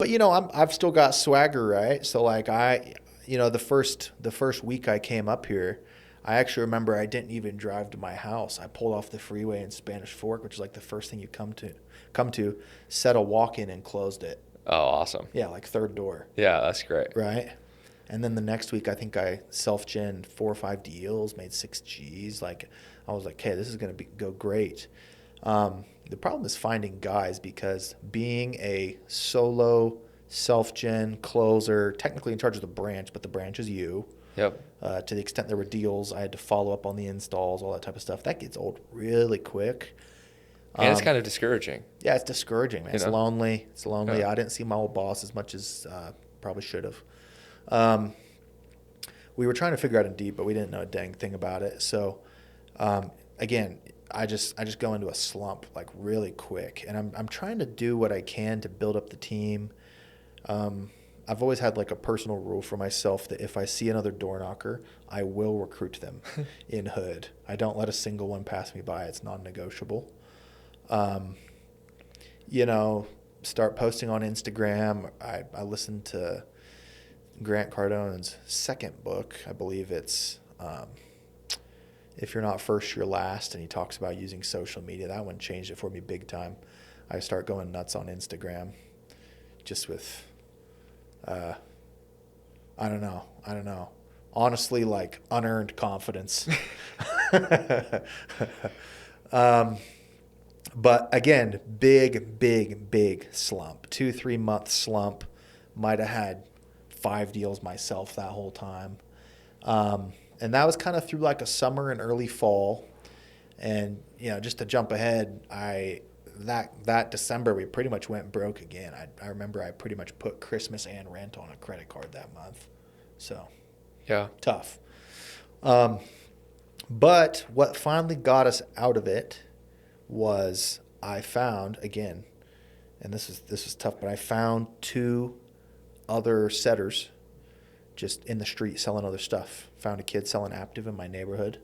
you know, I've still got swagger, right? So like the first week I came up here, I actually remember I didn't even drive to my house. I pulled off the freeway in Spanish Fork, which is like the first thing you come to, set a walk-in and closed it. Oh, awesome. Yeah, like third door. Yeah, that's great. Right. And then the next week, I think I self-genned 4 or 5 deals, made 6 Gs. Like, I was like, hey, this is going to go great. The problem is finding guys, because being a solo self-gen closer, technically in charge of the branch, but the branch is you. Yep. To the extent there were deals, I had to follow up on the installs, all that type of stuff. That gets old really quick. And it's kind of discouraging. Yeah, it's discouraging, man. It's lonely. It's lonely. Yeah. I didn't see my old boss as much as probably should have. We were trying to figure out Indeed, but we didn't know a dang thing about it. So, again, I just go into a slump like really quick, and I'm trying to do what I can to build up the team. I've always had like a personal rule for myself that if I see another door knocker, I will recruit them in Hood. I don't let a single one pass me by. It's non-negotiable. Start posting on Instagram. I listened to Grant Cardone's second book. I believe it's If You're Not First, You're Last, and he talks about using social media. That one changed it for me big time. I start going nuts on Instagram just with, I don't know. Honestly, like unearned confidence. But again, big slump. 2-3 month slump. Might have had 5 deals myself that whole time. And that was kind of through like a summer and early fall. And, just to jump ahead, that December, we pretty much went broke again. I remember I pretty much put Christmas and rent on a credit card that month. So, yeah, tough. But what finally got us out of it was I found, again, and this is tough, but I found 2 other setters just in the street selling other stuff. Found a kid selling Active in my neighborhood.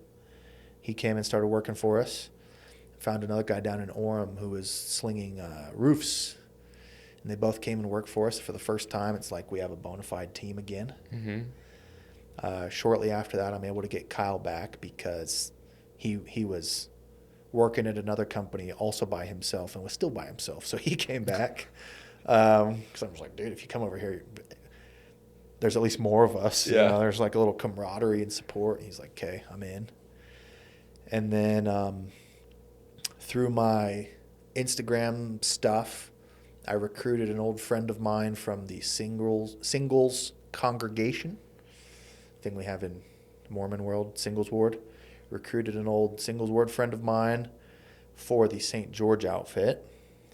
He came and started working for us. Found another guy down in Orem who was slinging roofs. And they both came and worked for us for the first time. It's like we have a bona fide team again. Mm-hmm. Shortly after that, I'm able to get Kyle back because he was working at another company also by himself and was still by himself. So he came back. Because I was like, dude, if you come over here, there's at least more of us. Yeah. There's like a little camaraderie and support. And he's like, okay, I'm in. And then through my Instagram stuff, I recruited an old friend of mine from the singles congregation thing we have in Mormon world, singles ward. Recruited an old singles ward friend of mine for the St. George outfit.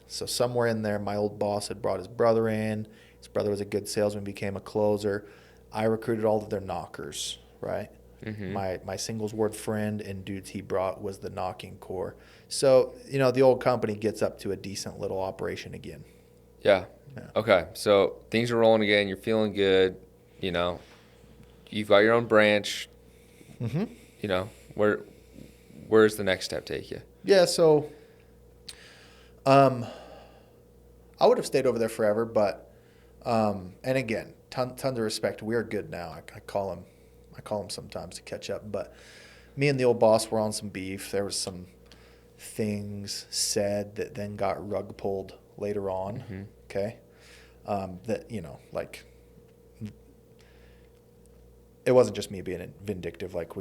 So somewhere in there, my old boss had brought his brother in. His brother was a good salesman, became a closer. I recruited all of their knockers, right? Mm-hmm. My singles ward friend and dudes he brought was the knocking core. So, the old company gets up to a decent little operation again. Yeah. Okay. So things are rolling again. You're feeling good. You've got your own branch. Mm-hmm. Where's the next step take you? Yeah. So, I would have stayed over there forever, but, and again, tons of respect. We are good now. I call him sometimes to catch up, but me and the old boss were on some beef. There was some things said that then got rug pulled later on. Mm-hmm. Okay. That, like, it wasn't just me being vindictive. Like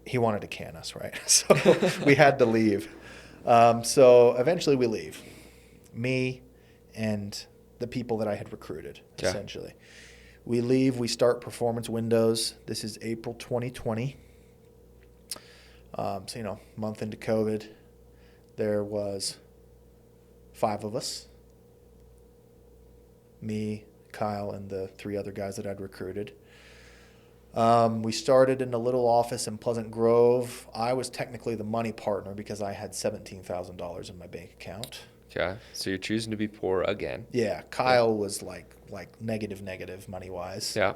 he wanted to can us, right? So we had to leave. So eventually we leave. Me and the people that I had recruited, essentially. We leave. We start Performance Windows. This is April 2020. So, month into COVID, there was 5 of us. Me, Kyle, and the 3 other guys that I'd recruited. We started in a little office in Pleasant Grove. I was technically the money partner because I had $17,000 in my bank account. Okay. So you're choosing to be poor again. Yeah, Yeah. Kyle was like negative money wise. Yeah.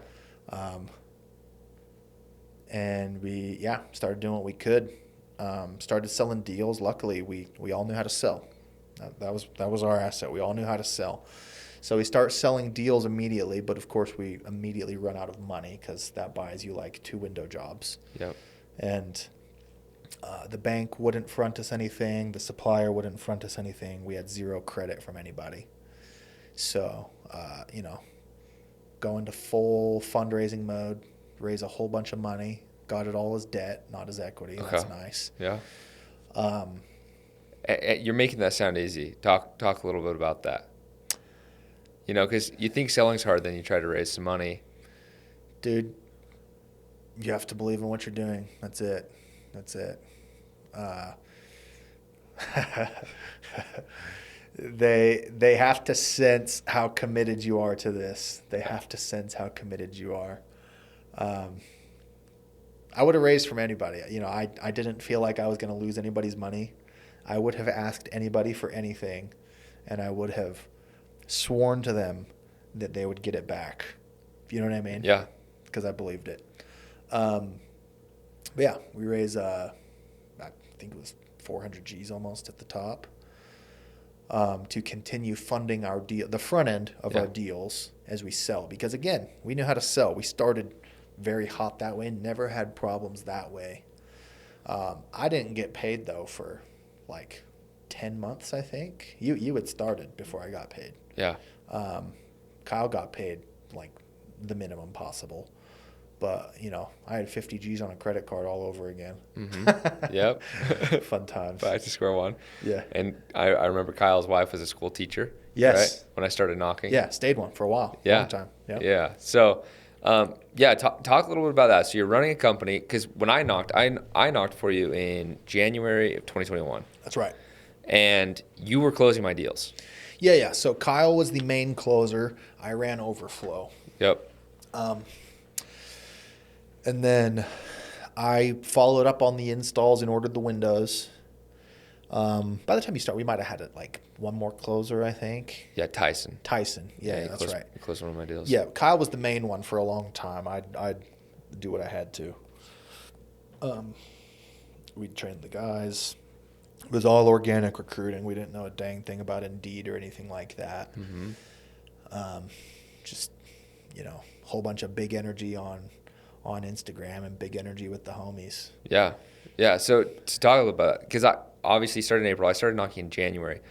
And we started doing what we could. Started selling deals. Luckily, we all knew how to sell. That was our asset. We all knew how to sell. So we start selling deals immediately, but of course we immediately run out of money because that buys you like 2 window jobs. Yep. And the bank wouldn't front us anything. The supplier wouldn't front us anything. We had 0 credit from anybody. So, go into full fundraising mode, raise a whole bunch of money, got it all as debt, not as equity. Okay. That's nice. Yeah. You're making that sound easy. Talk a little bit about that. Because you think selling's hard, then you try to raise some money. Dude, you have to believe in what you're doing. That's it. They have to sense how committed you are to this. They have to sense how committed you are. I would have raised from anybody. I didn't feel like I was going to lose anybody's money. I would have asked anybody for anything, and I would have sworn to them that they would get it back. You know what I mean? Yeah. Because I believed it. But yeah, we raised, I think it was 400 G's almost at the top, to continue funding our deal, the front end of our deals as we sell. Because again, we knew how to sell. We started very hot that way, never had problems that way. I didn't get paid though for like 10 months, I think. You had started before I got paid. Yeah. Kyle got paid like the minimum possible. But, I had 50 G's on a credit card all over again. Mm-hmm. Yep. Fun times. Back to square one. Yeah. And I remember Kyle's wife was a school teacher. Yes. Right? When I started knocking. Yeah, stayed one for a while. Yeah. Long time. Yep. Yeah. So, talk a little bit about that. So you're running a company, because when I knocked for you in January of 2021. That's right. And you were closing my deals. Yeah. So Kyle was the main closer. I ran overflow. Yep. And then I followed up on the installs and ordered the windows. By the time you start, we might have had it like one more closer, I think. Yeah, Tyson. Yeah, that's right. You closed one of my deals. Yeah, Kyle was the main one for a long time. I'd do what I had to. We'd train the guys. It was all organic recruiting. We didn't know a dang thing about Indeed or anything like that. Mm-hmm. Just, whole bunch of big energy on Instagram and big energy with the homies. Yeah. So to talk a little about it, because I obviously started in April. I started knocking in January.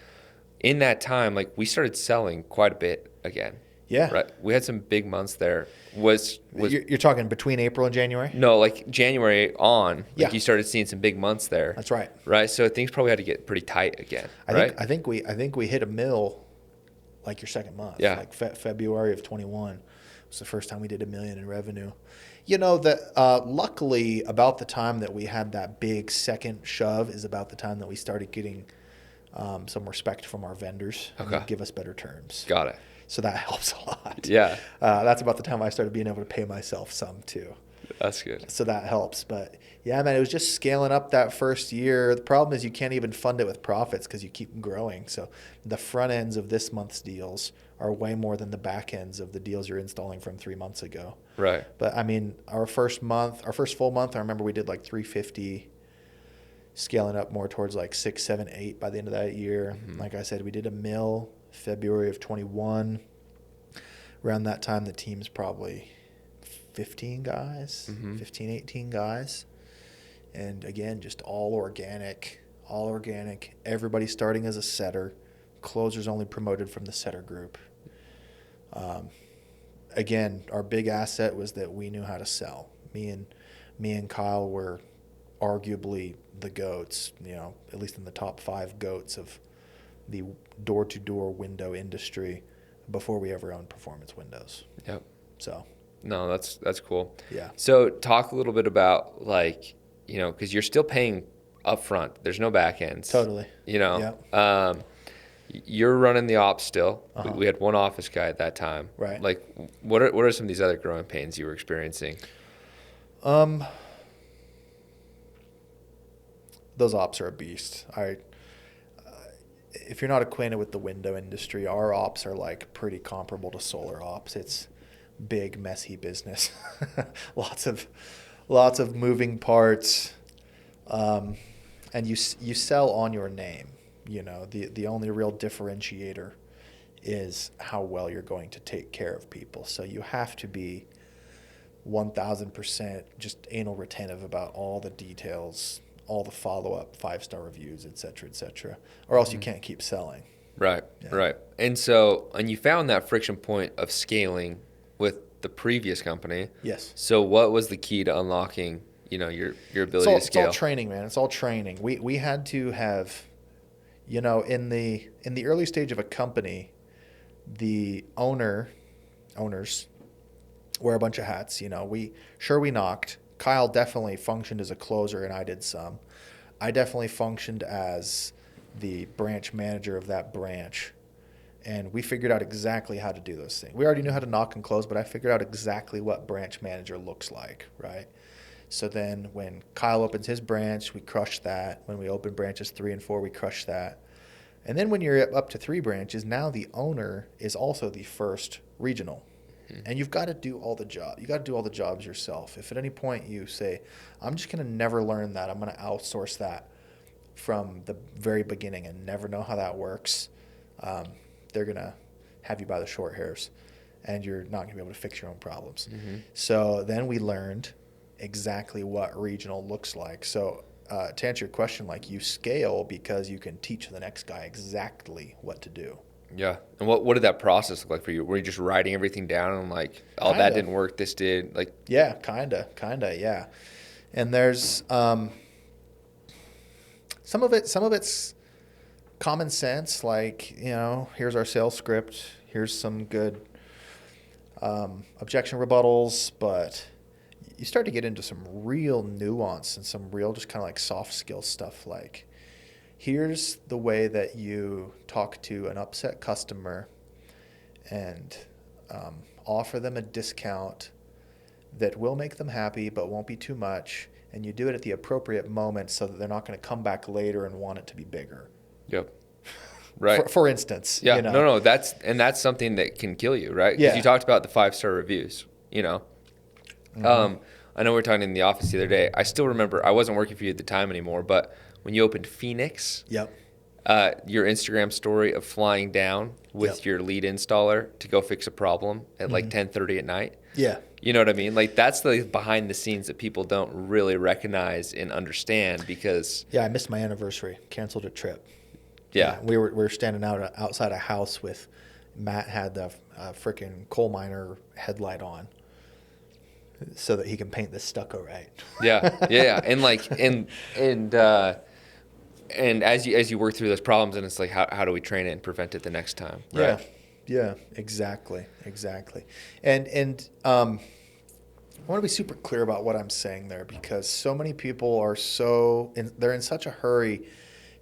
In that time, we started selling quite a bit again. Yeah. Right. We had some big months there. You're talking between April and January? No, like January on. Yeah. You started seeing some big months there. That's right. Right. So things probably had to get pretty tight again. I think we hit a mill like your second month. Yeah. Like February of 21 was the first time we did $1 million in revenue. Luckily, about the time that we had that big second shove is about the time that we started getting some respect from our vendors. Okay. And give us better terms. Got it. So that helps a lot. Yeah. That's about the time I started being able to pay myself some too. That's good. So that helps. But yeah, man, it was just scaling up that first year. The problem is you can't even fund it with profits because you keep growing. So the front ends of this month's deals are way more than the back ends of the deals you're installing from 3 months ago. Right. But I mean, our first full month, I remember we did like 350, scaling up more towards like 6, 7, 8 by the end of that year. Mm-hmm. Like I said, we did $1 million February of 21. Around that time, the team's probably 15 guys, Mm-hmm. 15, 18 guys. And again, just all organic. Everybody starting as a setter. Closers only promoted from the setter group. Again, our big asset was that we knew how to sell. Me and Kyle were arguably the goats, at least in the top 5 goats of the door-to-door window industry before we ever owned performance windows. Yep. So. No, that's cool. Yeah. So talk a little bit about because you're still paying upfront. There's no back ends. Totally. Yeah. You're running the ops still. Uh-huh. We had 1 office guy at that time. Right. What are some of these other growing pains you were experiencing? Um, those ops are a beast. If you're not acquainted with the window industry, our ops are like pretty comparable to solar ops. It's big, messy business. lots of moving parts, and you sell on your name. You know, the only real differentiator is how well you're going to take care of people. So you have to be 1,000% just anal retentive about all the details, all the follow-up 5-star reviews, et cetera, or else you can't keep selling. Right, Yeah. right. And you found that friction point of scaling with the previous company. Yes. So what was the key to unlocking, your ability to It's scale? all training, man. It's all training. We had to have, in the early stage of a company, the owners wear a bunch of hats. We knocked. Kyle definitely functioned as a closer, and I did some. I definitely functioned as the branch manager of that branch, and we figured out exactly how to do those things. We already knew how to knock and close, but I figured out exactly what branch manager looks like, right? So then when Kyle opens his branch, we crush that. When we open branches 3 and 4, we crush that. And then when you're up to 3 branches, now the owner is also the first regional. And you've got to do all the jobs. You got to do all the jobs yourself. If at any point you say, I'm just going to never learn that, I'm going to outsource that from the very beginning and never know how that works, they're going to have you by the short hairs, and you're not going to be able to fix your own problems. Mm-hmm. So then we learned exactly what regional looks like. So to answer your question, like, you scale because you can teach the next guy exactly what to do. Yeah. And what did that process look like for you? Were you just writing everything down and like, oh, Kinda. that didn't work, this did? Like, yeah, kinda, yeah. And there's some of it's common sense, like, here's our sales script, here's some good objection rebuttals, but you start to get into some real nuance and some real just kind of like soft skill stuff, like, here's the way that you talk to an upset customer and offer them a discount that will make them happy but won't be too much, and you do it at the appropriate moment so that they're not going to come back later and want it to be bigger. Yep. Right. For instance. Yeah. No, that's something that can kill you, right? Because Yeah. you talked about the 5-star reviews, Mm-hmm. I know we were talking in the office the other day. I still remember, I wasn't working for you at the time anymore, but when you opened Phoenix, Yep. Your Instagram story of flying down with your lead installer to go fix a problem at like 10:30 at night. Yeah. You know what I mean? Like, that's the behind the scenes that people don't really recognize and understand because... Yeah, I missed my anniversary. Canceled a trip. Yeah. We were standing outside a house with... Matt had the freaking coal miner headlight on so that he can paint the stucco right. Yeah. And like, and as you work through those problems, and it's like, how do we train it and prevent it the next time? Right? Yeah, exactly. And I want to be super clear about what I'm saying there, because so many people are they're in such a hurry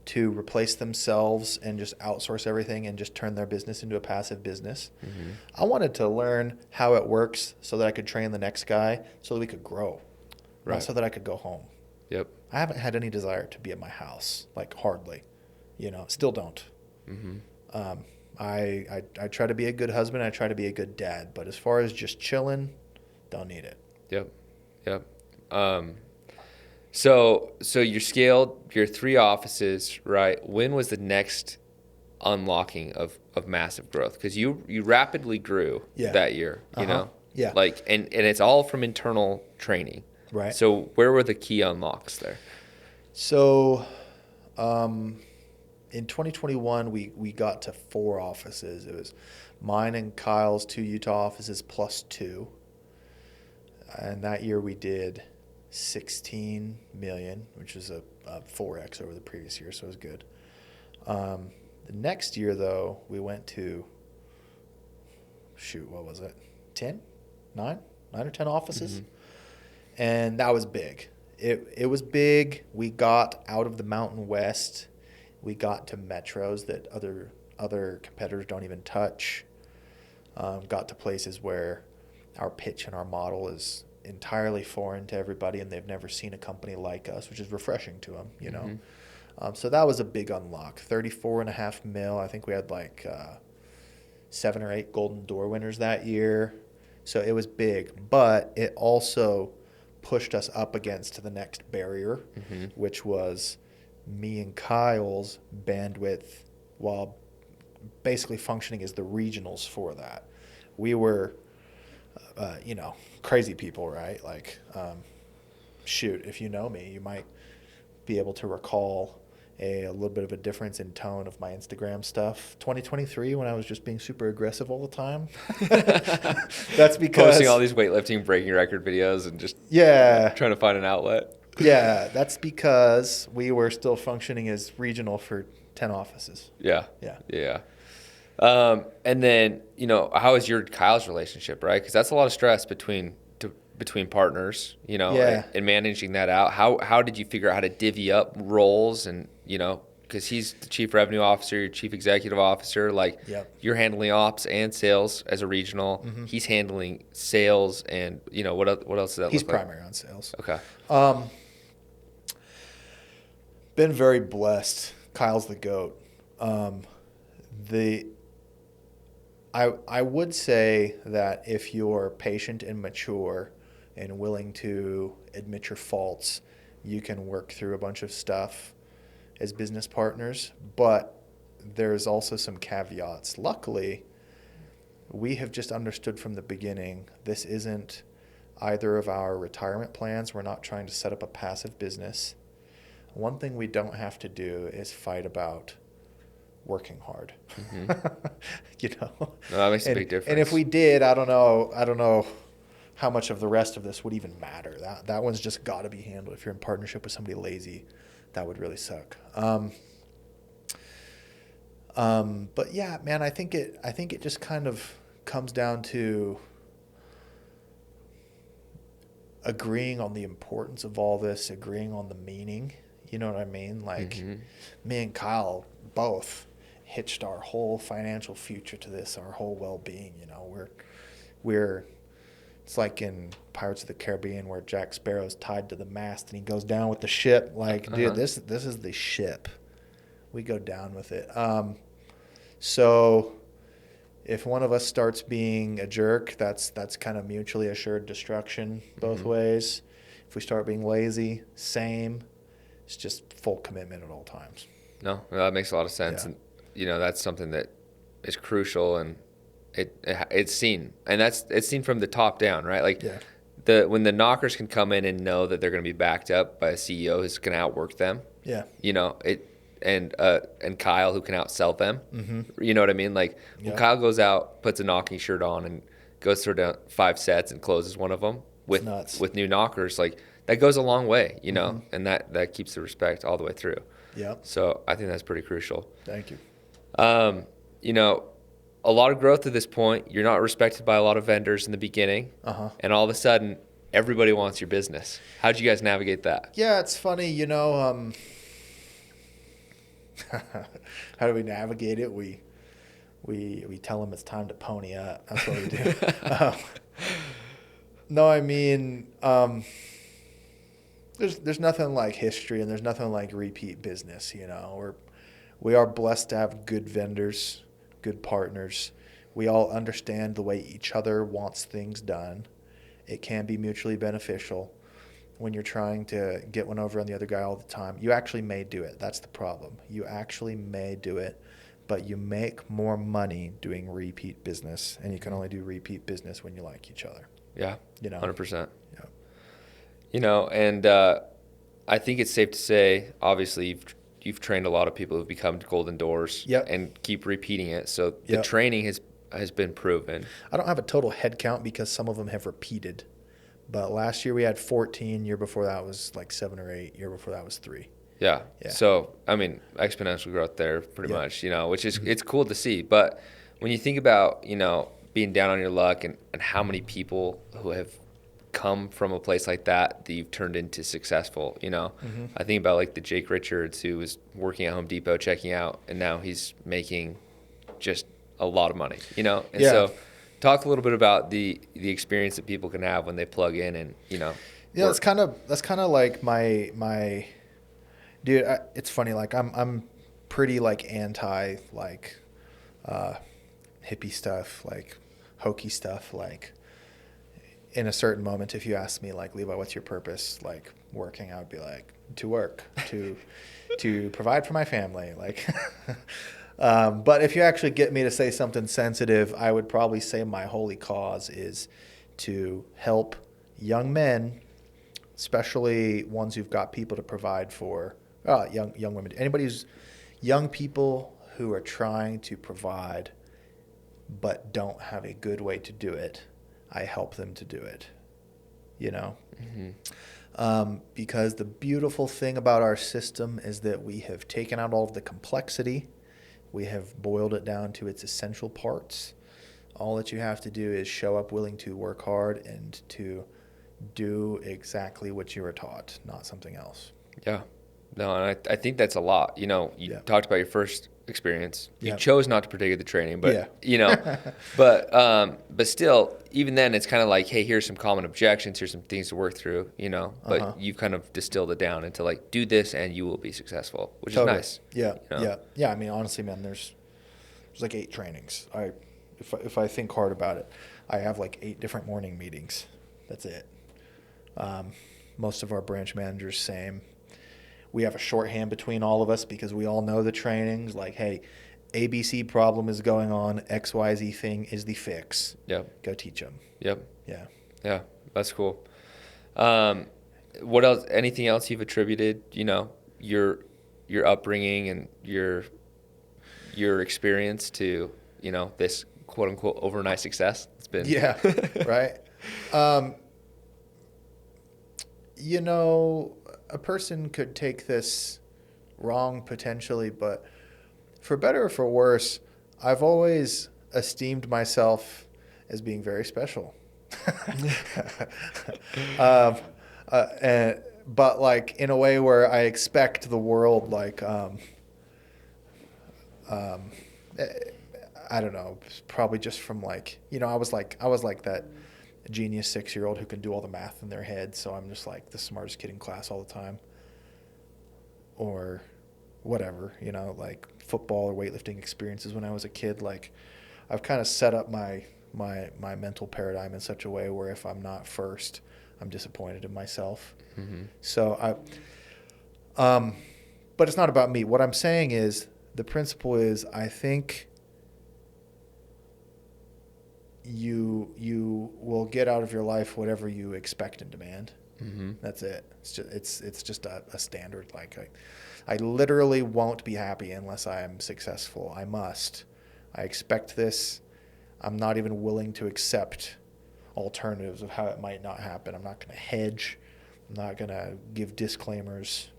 to replace themselves and just outsource everything and just turn their business into a passive business. Mm-hmm. I wanted to learn how it works so that I could train the next guy so that we could grow, not so that I could go home. Yep. I haven't had any desire to be at my house, like, hardly, still don't. Mm-hmm. I try to be a good husband. I try to be a good dad, but as far as just chilling, don't need it. Yep. So you're scaled, your 3 offices, right? When was the next unlocking of massive growth? Because you rapidly grew that year, Yeah. Like, and it's all from internal training. Right. So where were the key unlocks there? So in 2021, we got to 4 offices. It was mine and Kyle's 2 Utah offices plus 2. And that year we did 16 million, which is a 4x over the previous year, so it was good. The next year, though, we went to, what was it? 10? 9 or 10 offices? Mm-hmm. And that was big. It was big. We got out of the Mountain West. We got to metros that other competitors don't even touch. Got to places where our pitch and our model is entirely foreign to everybody, and they've never seen a company like us, which is refreshing to them, you know. So that was a big unlock. 34.5 mil. I think we had like 7 or 8 Golden Door winners that year. So it was big, but it also pushed us up against the next barrier, which was me and Kyle's bandwidth while basically functioning as the regionals for that. We were, you know, crazy people, right? Like, shoot, if you know me, you might be able to recall a little bit of a difference in tone of my Instagram stuff. 2023, when I was just being super aggressive all the time. That's because posting all these weightlifting breaking record videos and just trying to find an outlet. Yeah, that's because we were still functioning as regional for 10 offices. Yeah. And then, you know, how is your Kyle's relationship, right? Because that's a lot of stress between partners, you know, and managing that out. How did you figure out how to divvy up roles? And, you know, because he's the chief revenue officer, your chief executive officer, like you're handling ops and sales as a regional. He's handling sales, and, you know, what else does that look like? He's primary on sales. Okay. Been very blessed. Kyle's the GOAT. I would say that if you're patient and mature and willing to admit your faults, you can work through a bunch of stuff as business partners, but there's also some caveats. Luckily, we have just understood from the beginning, this isn't either of our retirement plans. We're not trying to set up a passive business. One thing we don't have to do is fight about working hard. You know, no, that makes a big difference. And if we did, I don't know how much of the rest of this would even matter. That one's just got to be handled. If you're in partnership with somebody lazy, that would really suck. But yeah, man, I think it just kind of comes down to agreeing on the importance of all this, agreeing on the meaning. You know what I mean? Like me and Kyle both hitched our whole financial future to this, our whole well-being. You know, we're it's like in Pirates of the Caribbean where Jack Sparrow's tied to the mast and he goes down with the ship. Like, dude, this is the ship. We go down with it. So if one of us starts being a jerk, that's kind of mutually assured destruction both ways. If we start being lazy, same. It's just full commitment at all times. No, that makes a lot of sense. And, you know, that's something that is crucial, and it's seen. And it's seen from the top down, right? Like when the knockers can come in and know that they're going to be backed up by a CEO who's going to outwork them. Yeah. You know, and Kyle who can outsell them. You know what I mean? Like when Kyle goes out, puts a knocking shirt on and goes through 5 sets and closes one of them with new knockers, like that goes a long way, you know, and that keeps the respect all the way through. Yeah. So I think that's pretty crucial. Thank you. You know, a lot of growth at this point. You're not respected by a lot of vendors in the beginning, and all of a sudden, everybody wants your business. How'd you guys navigate that? Yeah, it's funny, you know. How do we navigate it? We tell them it's time to pony up. That's what we do. No, I mean, there's nothing like history, and there's nothing like repeat business. You know, we are blessed to have good vendors, good partners. We all understand the way each other wants things done. It can be mutually beneficial. When you're trying to get one over on the other guy all the time, you actually may do it. That's the problem. You actually may do it, but you make more money doing repeat business, and you can only do repeat business when you like each other. Yeah, you know, 100%. Yeah. You know, and I think it's safe to say, obviously, you've trained a lot of people who've become Golden Doors and keep repeating it. So the training has been proven. I don't have a total head count because some of them have repeated. But last year we had 14. Year before that was like 7 or 8. Year before that was 3. Yeah. So, I mean, exponential growth there pretty much, you know, which is it's cool to see. But when you think about, you know, being down on your luck and how many people who have come from a place like that you've turned into successful, you know. I think about like the Jake Richards who was working at Home Depot checking out, and now he's making just a lot of money, you know. And so Talk a little bit about the experience that people can have when they plug in and, Yeah, work. that's kind of like my dude. It's funny. Like I'm pretty like anti like hippie stuff, like hokey stuff. Like in a certain moment, if you ask me like, Levi, what's your purpose? Like working, I would be like, to work, to provide for my family. Like, but if you actually get me to say something sensitive, I would probably say my holy cause is to help young men, especially ones who've got people to provide for, young women, anybody who's young people who are trying to provide but don't have a good way to do it. I help them to do it, because the beautiful thing about our system is that we have taken out all of the complexity. We have boiled it down to its essential parts. All that you have to do is show up willing to work hard and to do exactly what you were taught, not something else. Yeah. No, and I think that's a lot. You talked about your first experience. You Yeah. chose not to partake of the training, but Yeah. but still, even then, it's kind of like, hey, here's some common objections. Here's some things to work through. But you've kind of distilled it down into like, do this and you will be successful, which is nice. Yeah. Yeah. I mean, honestly, man, there's like 8 trainings. If I think hard about it, I have like 8 different morning meetings. That's it. Most of our branch managers, same. We have a shorthand between all of us because we all know the trainings. Like, hey, ABC problem is going on. XYZ thing is the fix. Yep. Go teach them. Yep. Yeah. Yeah. That's cool. What else? Anything else you've attributed? Your upbringing and your experience to this quote unquote overnight success. It's been right. A person could take this wrong potentially, but for better or for worse, I've always esteemed myself as being very special. But like in a way where I expect the world, like, I don't know, probably just from like, I was like that genius 6-year-old who can do all the math in their head. So I'm just like the smartest kid in class all the time, or whatever, like football or weightlifting experiences when I was a kid. Like I've kind of set up my mental paradigm in such a way where if I'm not first, I'm disappointed in myself. Mm-hmm. So but it's not about me. What I'm saying is the principle is I think you will get out of your life whatever you expect and demand. Mm-hmm. That's it. It's just a standard. Like I literally won't be happy unless I am successful. I must. I expect this. I'm not even willing to accept alternatives of how it might not happen. I'm not going to hedge. I'm not going to give disclaimers.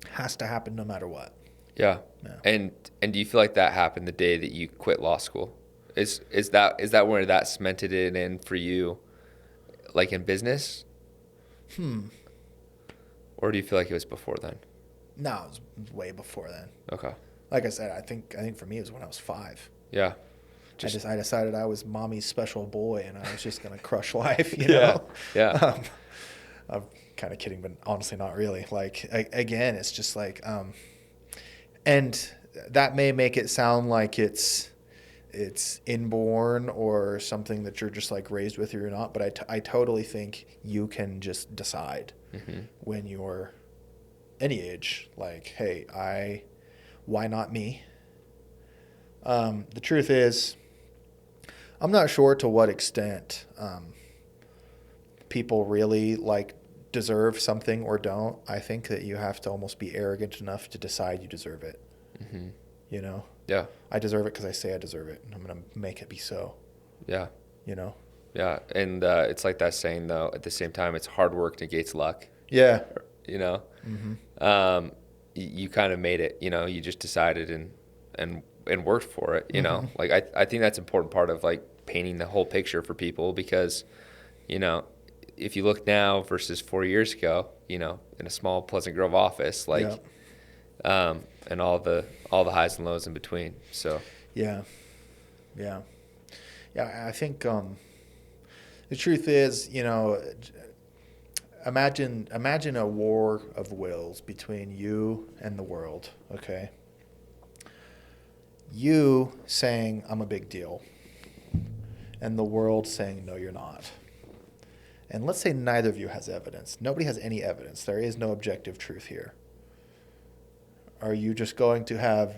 It has to happen no matter what. Yeah. And do you feel like that happened the day that you quit law school? Is that where that cemented it in for you, like in business? Or do you feel like it was before then? No, it was way before then. Okay. Like I said, I think for me it was when I was 5. Yeah. I decided I was mommy's special boy and I was just gonna crush life. Yeah. I'm kind of kidding, but honestly, not really. Like again, it's just like, and that may make it sound like it's inborn or something that you're just like raised with or you're not, but I totally think you can just decide when you're any age, like, hey, why not me? The truth is, I'm not sure to what extent people really like deserve something or don't. I think that you have to almost be arrogant enough to decide you deserve it. Mm-hmm. Yeah. I deserve it because I say I deserve it, and I'm going to make it be so. Yeah. Yeah, and it's like that saying, though, at the same time, it's hard work negates luck. Yeah. Mm-hmm. You kind of made it, you just decided and worked for it, Like, I think that's an important part of, like, painting the whole picture for people because, if you look now versus 4 years ago, in a small Pleasant Grove office, like, and all the highs and lows in between. So yeah, Yeah, I think the truth is, imagine a war of wills between you and the world, okay? You saying, I'm a big deal, and the world saying, no, you're not. And let's say neither of you has evidence. Nobody has any evidence. There is no objective truth here. Are you just going to have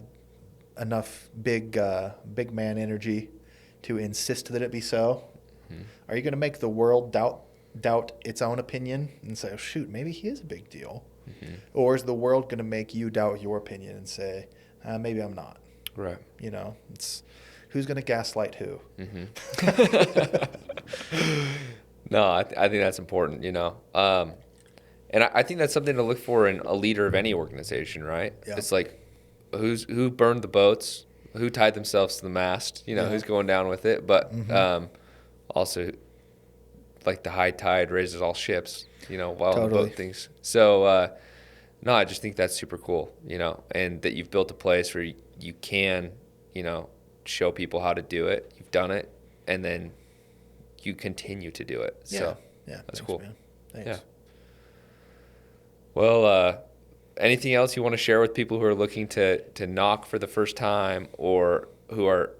enough big man energy to insist that it be so? Mm-hmm. Are you going to make the world doubt its own opinion and say, oh, shoot, maybe he is a big deal? Mm-hmm. Or is the world going to make you doubt your opinion and say, maybe I'm not? Right. It's who's going to gaslight who? Mm-hmm. No, I think that's important, and I think that's something to look for in a leader of any organization, right? Yeah. It's like who burned the boats, who tied themselves to the mast, who's going down with it, but also like the high tide raises all ships, while Totally. the boat things. So no, I just think that's super cool, and that you've built a place where you can, show people how to do it. You've done it, and then you continue to do it. Yeah. So Yeah. that's Thanks, cool. Man. Thanks. Yeah. Well, anything else you want to share with people who are looking to knock for the first time or who are,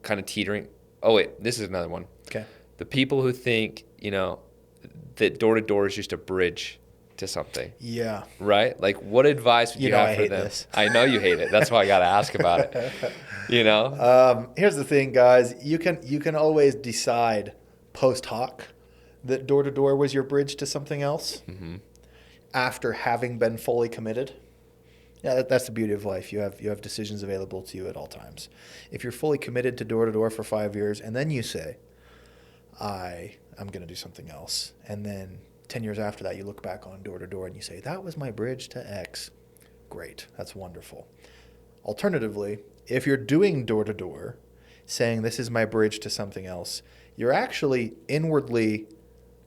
kind of teetering? Oh, wait, this is another one. Okay. The people who think, that door-to-door is just a bridge to something. Yeah. Right? Like, what advice would you have I for hate them? this. I know you hate it. That's why I got to ask about it. Here's the thing, guys. You can always decide post hoc that door to door was your bridge to something else after having been fully committed. Yeah, that's the beauty of life. You have decisions available to you at all times. If you're fully committed to door for 5 years, and then you say, I'm going to do something else, and then 10 years after that, you look back on door to door and you say, that was my bridge to X. Great. That's wonderful. Alternatively, if you're doing door to door, saying this is my bridge to something else, you're actually inwardly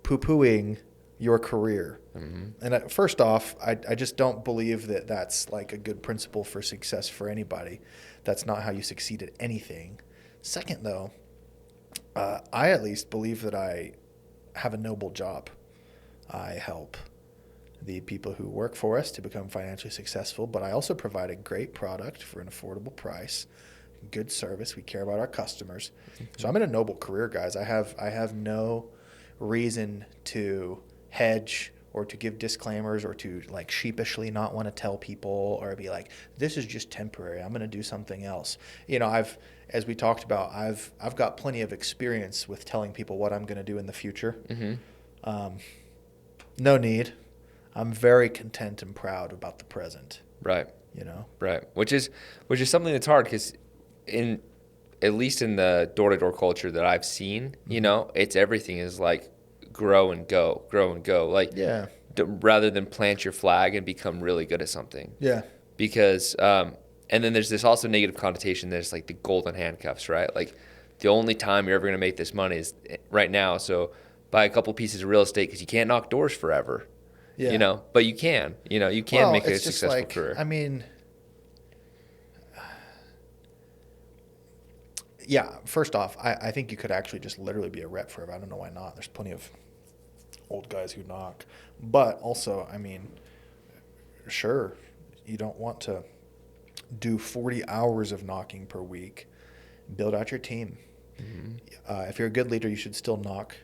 poo-pooing your career. And first off, I just don't believe that that's like a good principle for success for anybody. That's not how you succeed at anything. Second, though, I at least believe that I have a noble job. I help the people who work for us to become financially successful, but I also provide a great product for an affordable price, good service. We care about our customers. So I'm in a noble career, guys. I have no reason to hedge or to give disclaimers or to like sheepishly not want to tell people or be like, this is just temporary. I'm going to do something else. As we talked about, I've got plenty of experience with telling people what I'm going to do in the future. No need. I'm very content and proud about the present. Right. Right. Which is something that's hard because at least in the door-to-door culture that I've seen, it's everything is like grow and go. Like, yeah. Rather than plant your flag and become really good at something. Yeah. Because, and then there's this also negative connotation that's like the golden handcuffs, right? Like the only time you're ever going to make this money is right now. So buy a couple pieces of real estate because you can't knock doors forever. Yeah. But you can, make a successful career. I mean, yeah, first off, I think you could actually just literally be a rep forever. I don't know why not. There's plenty of old guys who knock. But also, I mean, sure, you don't want to do 40 hours of knocking per week. Build out your team. If you're a good leader, you should still knock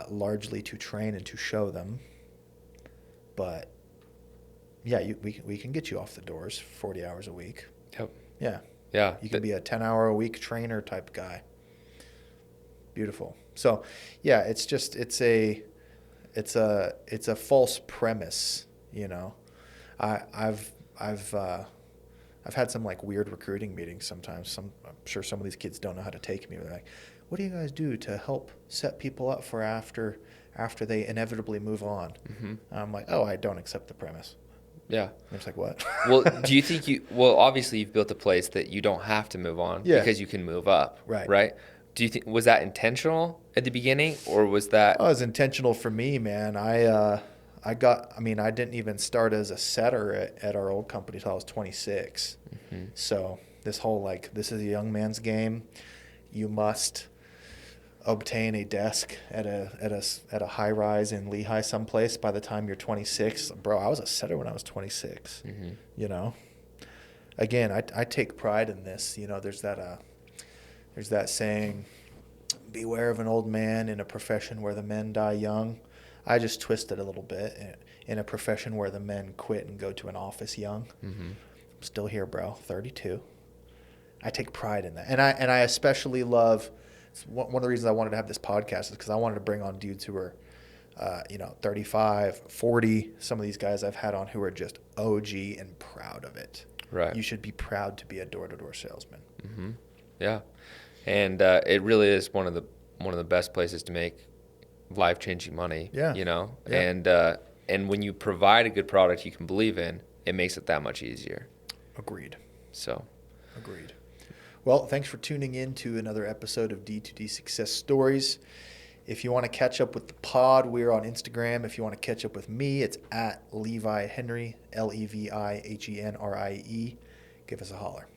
largely to train and to show them. But yeah, we can get you off the doors 40 hours a week. Yep. Yeah. Yeah. You can be a 10-hour-a-week trainer type guy. Beautiful. So, yeah, it's a false premise, I've had some like weird recruiting meetings sometimes. I'm sure some of these kids don't know how to take me. They're like, "What do you guys do to help set people up for after they inevitably move on?" I'm like, "Oh, I don't accept the premise." Yeah. And it's like, what? Well, do you think obviously you've built a place that you don't have to move on because you can move up, right? Do you think, was that intentional at the beginning or was that? Oh, it was intentional for me, man. I didn't even start as a setter at our old company until I was 26. So this whole, like, this is a young man's game. You must obtain a desk at a high rise in Lehi someplace by the time you're 26. Bro, I was a setter when I was 26. Mm-hmm. You know, again, I take pride in this. You know, there's that saying, beware of an old man in a profession where the men die young. I just twist it a little bit. In a profession where the men quit and go to an office young. Mm-hmm. I'm still here, bro. 32. I take pride in that, and I especially love. One of the reasons I wanted to have this podcast is because I wanted to bring on dudes who are, 35, 40. Some of these guys I've had on who are just OG and proud of it. Right. You should be proud to be a door-to-door salesman. Mm-hmm. Yeah, and it really is one of the best places to make life-changing money. Yeah. You know, Yeah. and when you provide a good product you can believe in, it makes it that much easier. Agreed. So. Agreed. Well, thanks for tuning in to another episode of D2D Success Stories. If you want to catch up with the pod, we're on Instagram. If you want to catch up with me, it's at Levi Henrie, Levihenrie. Give us a holler.